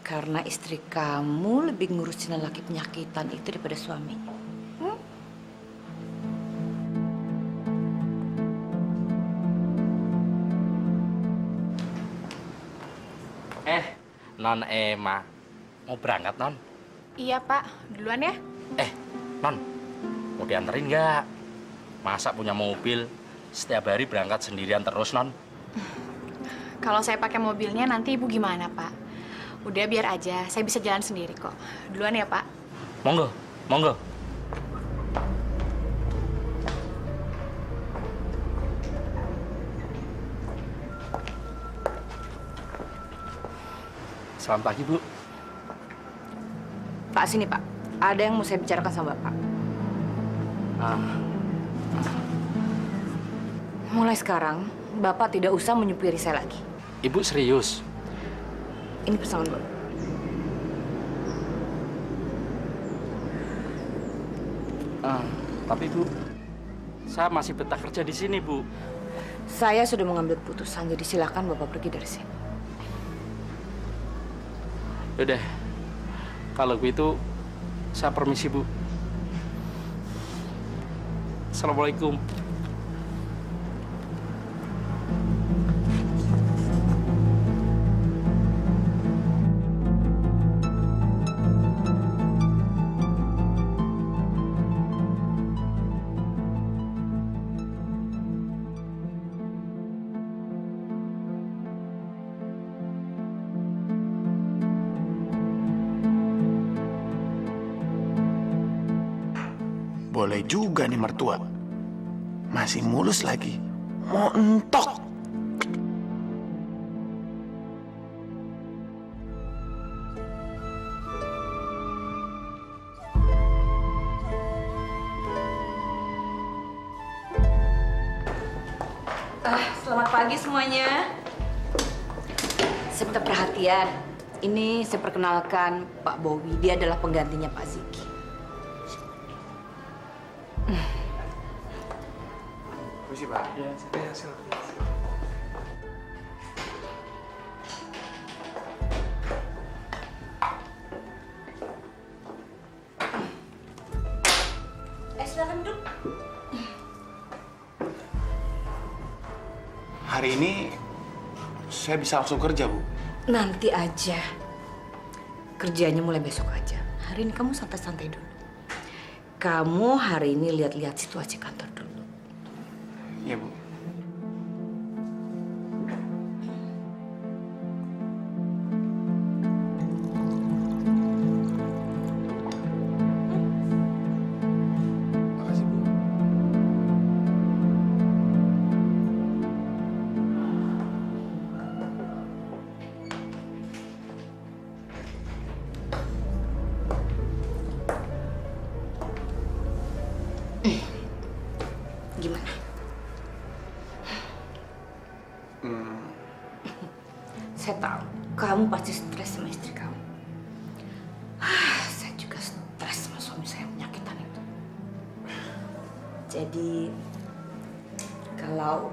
Karena istri kamu lebih ngurusin lelaki penyakitan itu daripada suaminya. Non Emma, mau berangkat, Non? Iya, Pak. Duluan ya. Non, mau dianterin nggak? Masa punya mobil, setiap hari berangkat sendirian terus, Non? Kalau saya pakai mobilnya nanti ibu gimana, Pak? Udah biar aja, saya bisa jalan sendiri kok. Duluan ya, Pak. Monggo, monggo. Selamat pagi, Bu. Pak, sini Pak. Ada yang mau saya bicarakan sama Bapak. Mulai sekarang, Bapak tidak usah menyupiri saya lagi. Ibu serius? Ini pesangon Bapak. Tapi Bu, saya masih betah kerja di sini, Bu. Saya sudah mengambil keputusan, jadi silakan Bapak pergi dari sini. Yaudah, kalau begitu saya permisi, Bu. Assalamualaikum. Boleh juga nih mertua. Masih mulus lagi. Montok. Selamat pagi semuanya. Saya minta perhatian. Ini saya perkenalkan Pak Bowie. Dia adalah penggantinya Pak Ziki. Permisi, Pak. Ya, silakan. Silakan duduk. Hari ini saya bisa langsung kerja, Bu. Nanti aja. Kerjanya mulai besok aja. Hari ini kamu santai-santai dulu. Kamu hari ini lihat-lihat situasi kantor dulu. Iya, Bu. Makasih, Bu. Gimana? Saya tahu kamu pasti stres sama istri kamu. Saya juga stres sama suami saya penyakitan Jadi kalau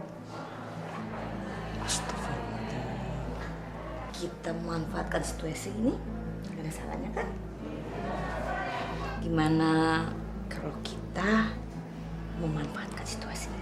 kita memanfaatkan situasi ini, gak ada salahnya kan? Gimana kalau kita memanfaatkan situasi ini?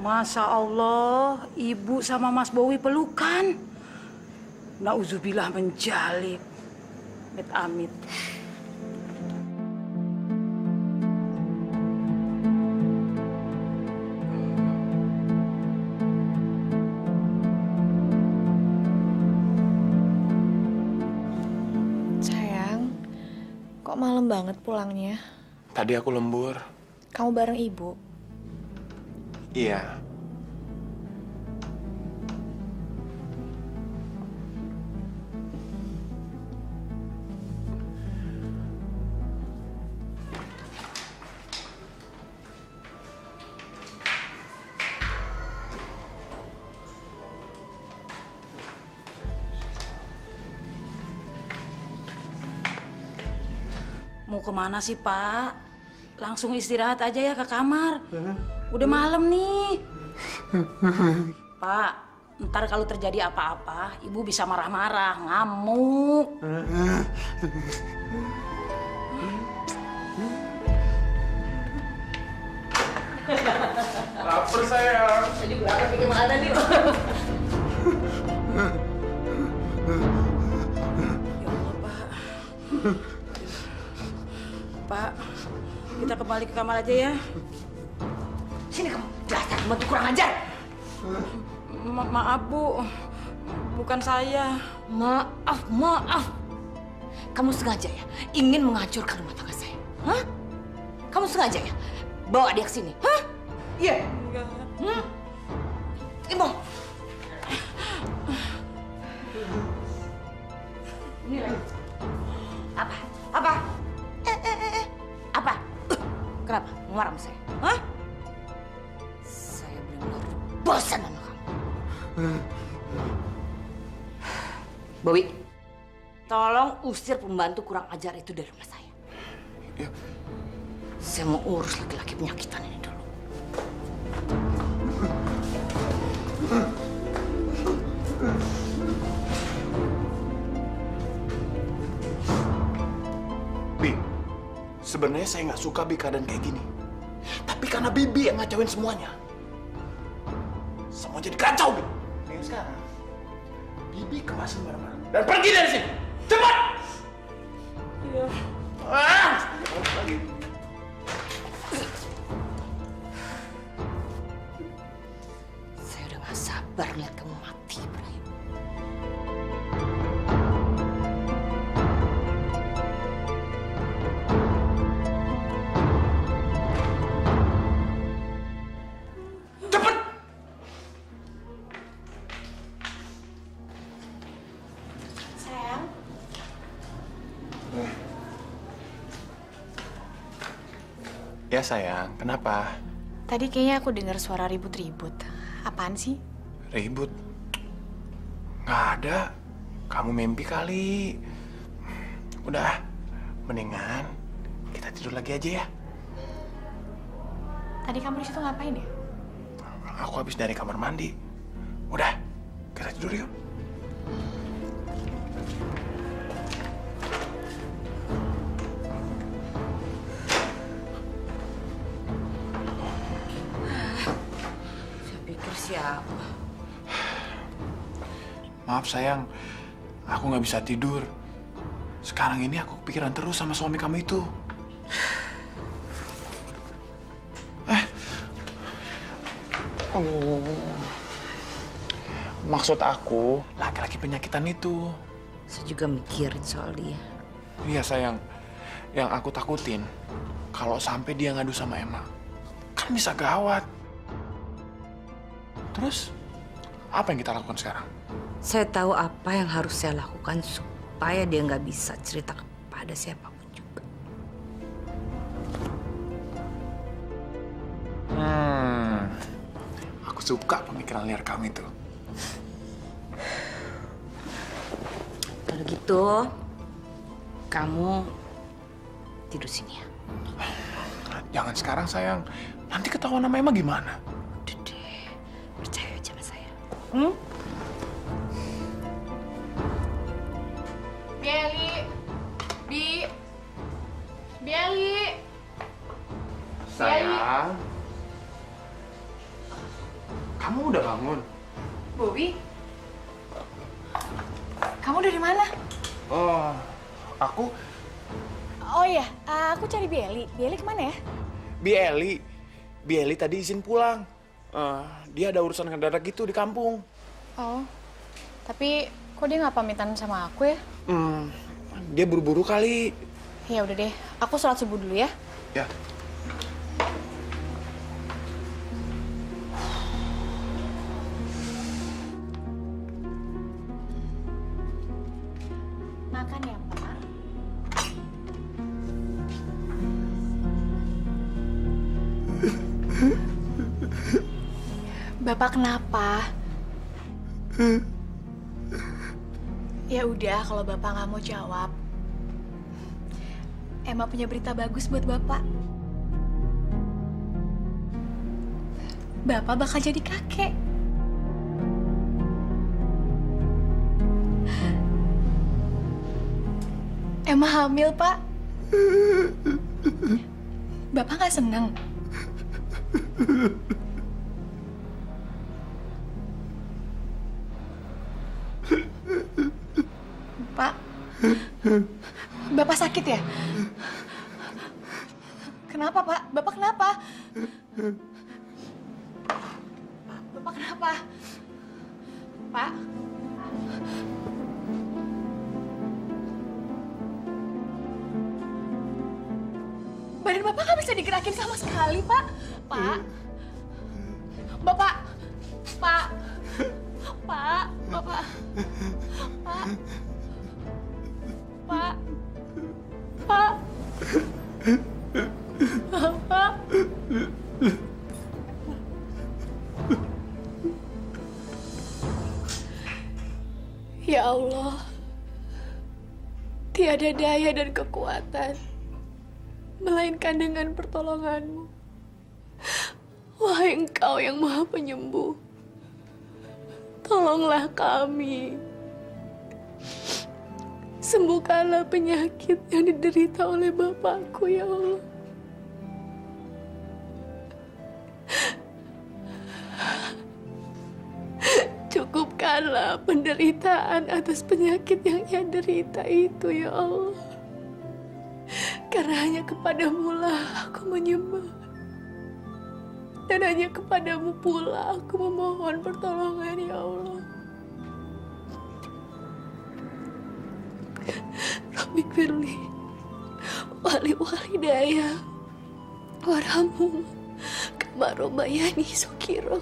Masya Allah, Ibu sama Mas Bowi pelukan. Nauzubillah menjalib. Amit-amit. Sayang, kok malam banget pulangnya? Tadi aku lembur. Kamu bareng ibu? Iya. Mau kemana sih, Pak? Langsung istirahat aja ya ke kamar. Udah malam nih. Pak, ntar kalau terjadi apa-apa, Ibu bisa marah-marah, ngamuk. Lapar sayang. Saya juga lapar, bikin makanan nih. Pak, kita kembali ke kamar aja ya. Sini kamu, dasar pembantu kurang ajar. Maaf, Bu. Bukan saya. Maaf. Kamu sengaja ya ingin menghancurkan rumah tangga saya? Hah? Kamu sengaja ya bawa dia ke sini? Hah? Iya. Ibu. Ini lagi. Apa? Apa? Apa? Kenapa? Mau marah sama saya? Hah? Saya benar-benar bosan sama kamu. Bowi, tolong usir pembantu kurang ajar itu dari rumah saya. Ya. Saya mau urus laki-laki penyakitan ini dulu. Bi, sebenarnya saya nggak suka Bi keadaan kayak gini. Tapi karena Bibi yang ngacauin semuanya. Semua jadi kacau, Bi. Yang sekarang, Bibi kemasin barang-barang dan pergi dari sini. Cepat! Iya. Lagi. Saya udah gak sabar lihat kamu mati, Ibrahim. Cepat! Sayang, Ya sayang, kenapa? tadi kayaknya aku dengar suara ribut-ribut. Apaan sih? Ribut? Nggak ada. Kamu mimpi kali. Udah, mendingan kita tidur lagi aja ya. Tadi kamu di situ ngapain ya? Aku habis dari kamar mandi. Udah, Kita tidur yuk. Saya pikir siapa? Maaf sayang, aku nggak bisa tidur. Sekarang ini aku kepikiran terus sama suami kamu itu. Maksud aku, laki-laki penyakitan itu. Saya juga mikirin soal dia. Iya sayang, yang aku takutin kalau sampai dia ngadu sama Emma, kan bisa gawat. Terus, apa yang kita lakukan sekarang? Saya tahu apa yang harus saya lakukan supaya dia nggak bisa cerita kepada siapapun juga. Aku suka pemikiran liar kamu itu. Kalau gitu, kamu tidur sini ya. Jangan sekarang sayang, nanti ketahuan sama Emma gimana? Udah deh, percaya aja sama saya. Bieli, Bieli. Sayang, kamu udah bangun? Bobby, kamu dari mana? Oh, aku Oh iya, aku cari Bieli. Bieli kemana ya? Bieli tadi izin pulang. Dia ada urusan mendadak gitu di kampung. Oh, tapi kok dia nggak pamitan sama aku ya? Dia buru-buru kali. Ya udah deh, aku sholat subuh dulu ya. Ya. Makan ya, Pak. Bapak kenapa? Ya udah, kalau Bapak nggak mau jawab, Emma punya berita bagus buat Bapak. Bapak bakal jadi kakek. Emma hamil, Pak. Bapak nggak seneng? Pak, Bapak sakit ya? Kenapa, Pak? Bapak kenapa? Bapak kenapa? Pak? Badan Bapak nggak bisa digerakin sama sekali, Pak. Pak? Bapak? Pak? Pak? Bapak? Pak? Pak? Pak? Pak? Ya Allah, tiada daya dan kekuatan melainkan dengan pertolongan-Mu. Wahai Engkau yang Maha Penyembuh, tolonglah kami. Sembuhkanlah penyakit yang diderita oleh Bapakku, ya Allah. Cukupkanlah penderitaan atas penyakit yang ia derita itu, ya Allah. Karena hanya kepadamu lah aku menyembah. Dan hanya kepadamu pula aku memohon pertolongan, ya Allah. Rabbi firli, wali daya, warhamu, kama robayani sukiro.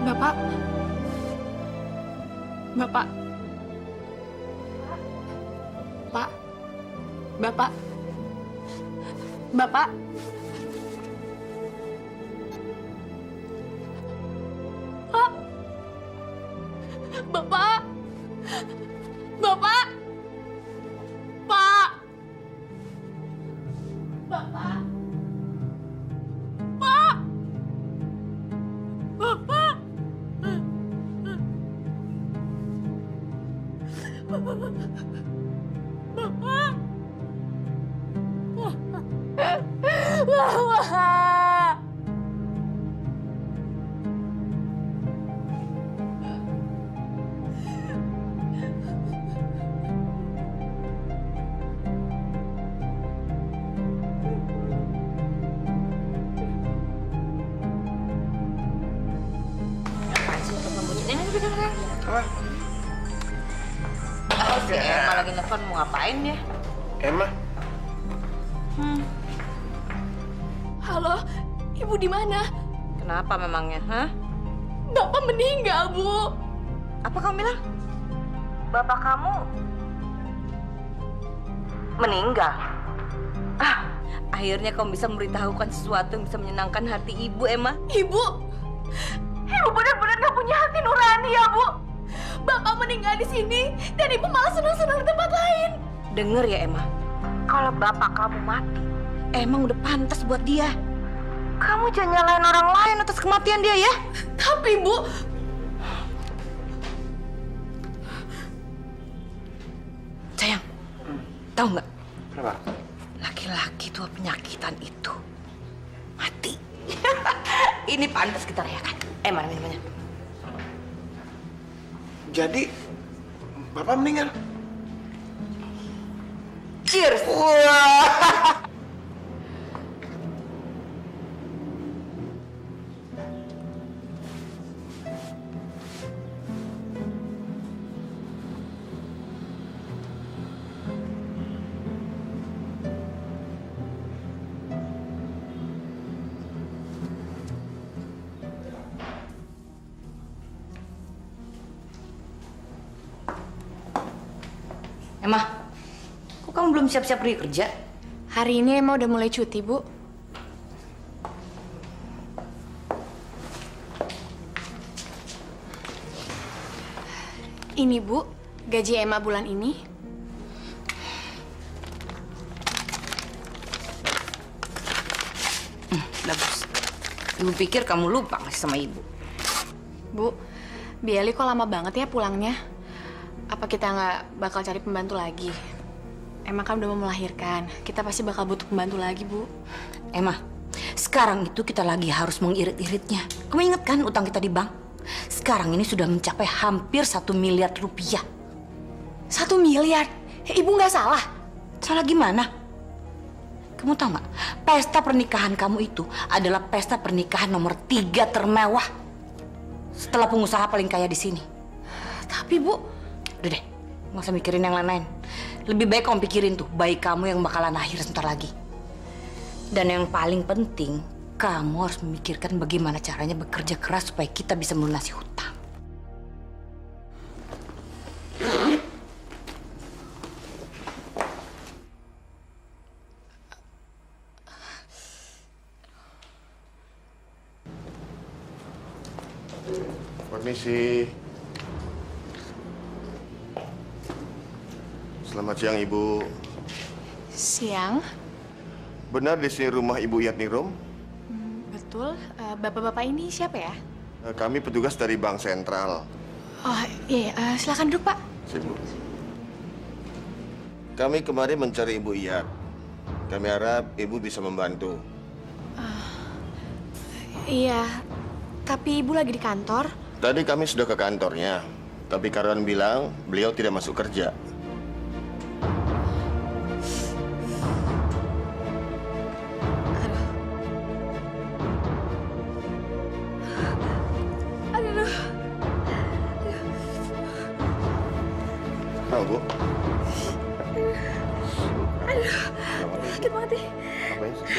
Bapak. Bapak. Pak. Bapak. Bapak. Pak. Bapak. Bapak. Pak. Bapak. Pak. Bapak. Bapak. Si Emma lagi nelfon, mau ngapain dia? Emma? Halo, Ibu di mana? Kenapa memangnya, hah? Bapak meninggal, Bu. Apa kamu bilang? Bapak kamu meninggal? Ah, akhirnya kamu bisa memberitahukan sesuatu yang bisa menyenangkan hati Ibu, Emma. Ibu benar-benar nggak punya hati nurani ya, Bu. Bapak meninggal di sini dan Ibu malah senang-senang di tempat lain. Dengar ya, Emma. Kalau bapak kamu mati, emang udah pantas buat dia. Kamu jangan nyalain orang lain atas kematian dia ya. Tapi, Bu, sayang, tahu nggak? Kenapa? Laki-laki tua penyakitan itu mati. Ini pantas kita rayakan. Mana minumannya? Jadi, Bapak meninggal? Cheers! Wah! Emma, kok kamu belum siap-siap pergi kerja? hari ini Emma udah mulai cuti, Bu. Ini, Bu, gaji Emma bulan ini. Bagus. Ibu pikir kamu lupa ngasih sama Ibu. Bu, Biali kok lama banget ya pulangnya? Apa kita nggak bakal cari pembantu lagi? Emang kan udah mau melahirkan, kita pasti bakal butuh pembantu lagi, Bu. Emma, sekarang itu kita lagi harus mengirit-iritnya. Kamu inget kan utang kita di bank? Sekarang ini sudah mencapai hampir 1 miliar rupiah. 1 miliar? Ibu nggak salah? Salah gimana? Kamu tahu nggak? Pesta pernikahan kamu itu adalah pesta pernikahan nomor 3 termewah setelah pengusaha paling kaya di sini. Tapi, Bu, udah deh, nggak usah mikirin yang lain-lain. Lebih baik kamu pikirin tuh bayi kamu yang bakalan lahir sebentar lagi. Dan yang paling penting, kamu harus memikirkan bagaimana caranya bekerja keras supaya kita bisa melunasi hutang. Permisi. Selamat siang, Ibu. Siang. Benar di sini rumah Ibu Yatnirum? Betul. Bapak-bapak ini siapa ya? Kami petugas dari Bank Sentral. Oh, iya. Silakan duduk, Pak. Ibu. Kami kemarin mencari Ibu Iyat. Kami harap Ibu bisa membantu. Iya. Tapi Ibu lagi di kantor. Tadi kami sudah ke kantornya, tapi karyawan bilang beliau tidak masuk kerja. Aduh. Mau, Bu? Aduh. Sakit banget nih. Apa yang sakit?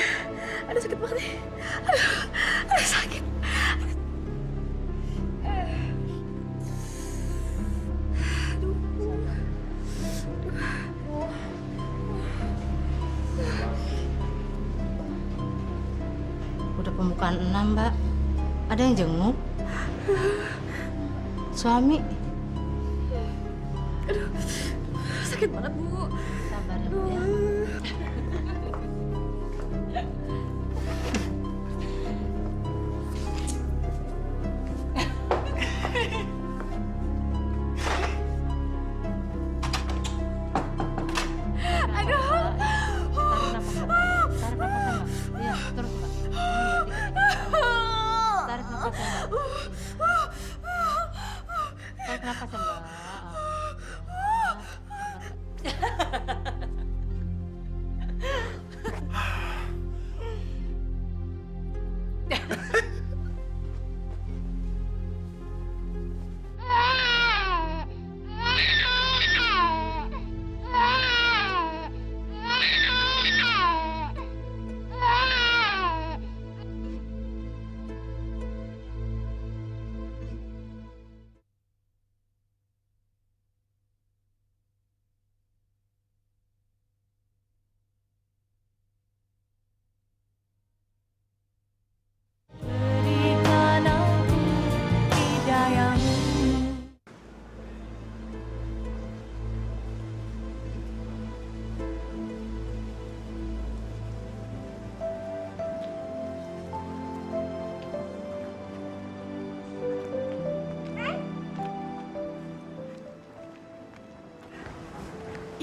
Aduh, sakit banget nih. Aduh, sakit. Udah pembukaan 6, Mbak. Ada yang jenguk? Suami? Aduh, sakit banget, Bu. Sabar ya, Bu, ya.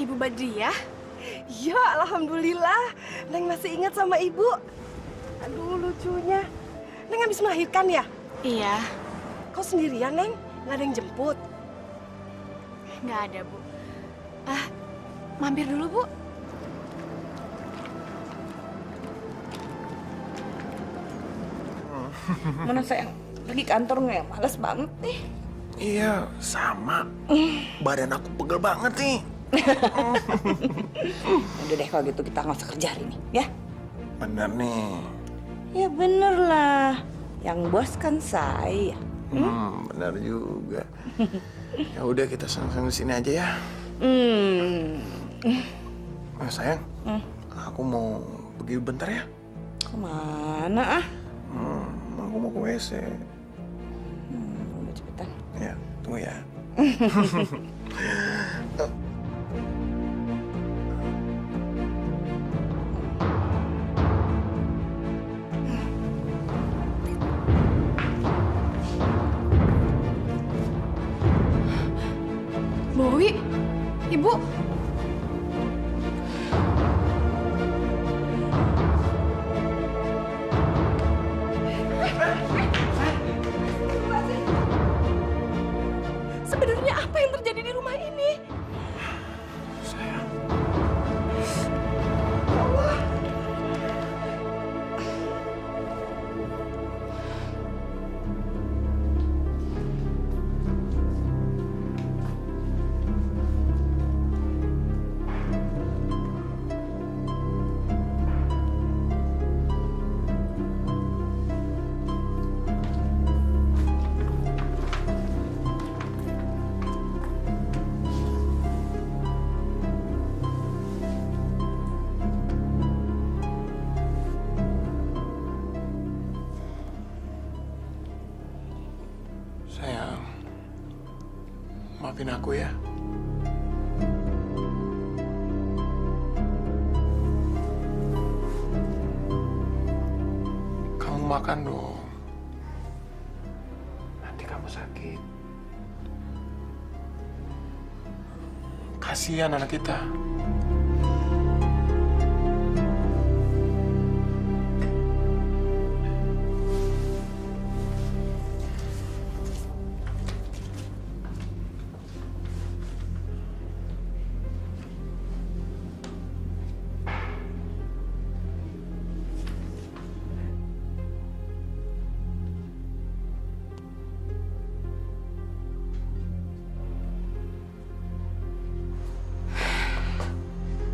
Ibu Badriah? Ya, alhamdulillah. Neng masih ingat sama ibu. Aduh, lucunya. Neng habis melahirkan ya? Iya. Kau sendirian, Neng? Nggak ada yang jemput? Nggak ada, Bu. Mampir dulu, Bu. Mana sayang? Pergi kantor nggak ya? Males banget nih. Iya, sama. Badan aku pegel banget nih. Udah deh kalau gitu kita nggak usah kerja hari ini, ya? Bener nih. Ya bener lah. Yang bos kan saya. Bener juga. Ya udah kita sang-sang di sini aja ya. Sayang, aku mau pergi bentar ya. Kemana ah? Aku mau ke WC. Udah cepetan. Ya, tunggu ya. Bowi, Ibu. Sebenarnya apa yang terjadi di rumah ini? Sayang. Allah. maafin aku ya. Kamu makan dong. Nanti kamu sakit. Kasihan anak kita.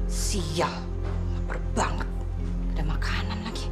Sial, lapar banget. Ada makanan lagi.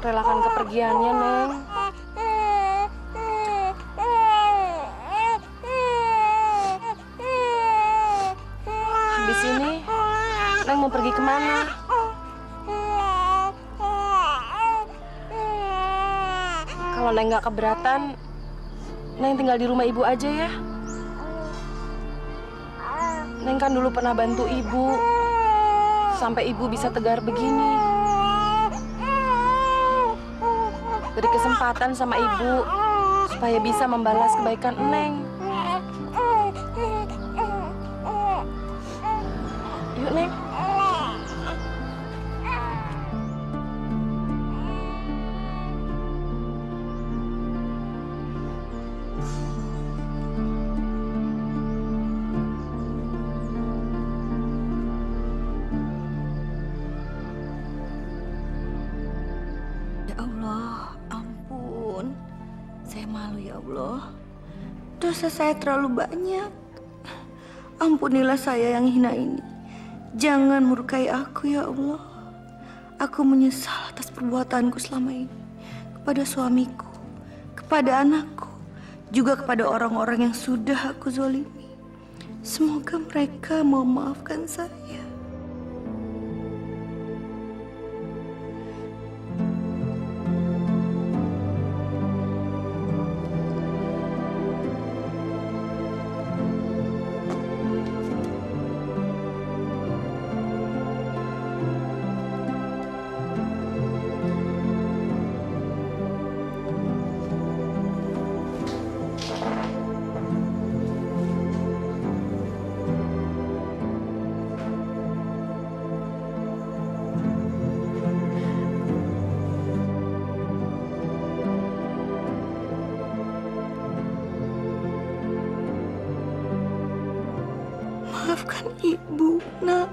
Relakan kepergiannya, Neng. Habis ini, Neng mau pergi kemana? Kalau Neng nggak keberatan, Neng tinggal di rumah ibu aja ya. Neng kan dulu pernah bantu ibu, sampai ibu bisa tegar begini. Beri kesempatan sama ibu supaya bisa membalas kebaikan Neng. Yuk, Neng. Ya Allah, ampun. Saya malu ya Allah. Dosa saya terlalu banyak. Ampunilah saya yang hina ini. Jangan murkai aku ya Allah. Aku menyesal atas perbuatanku selama ini. Kepada suamiku, kepada anakku, juga kepada orang-orang yang sudah aku zolimi. Semoga mereka mau memaafkan saya. Maafkan ibu, nak.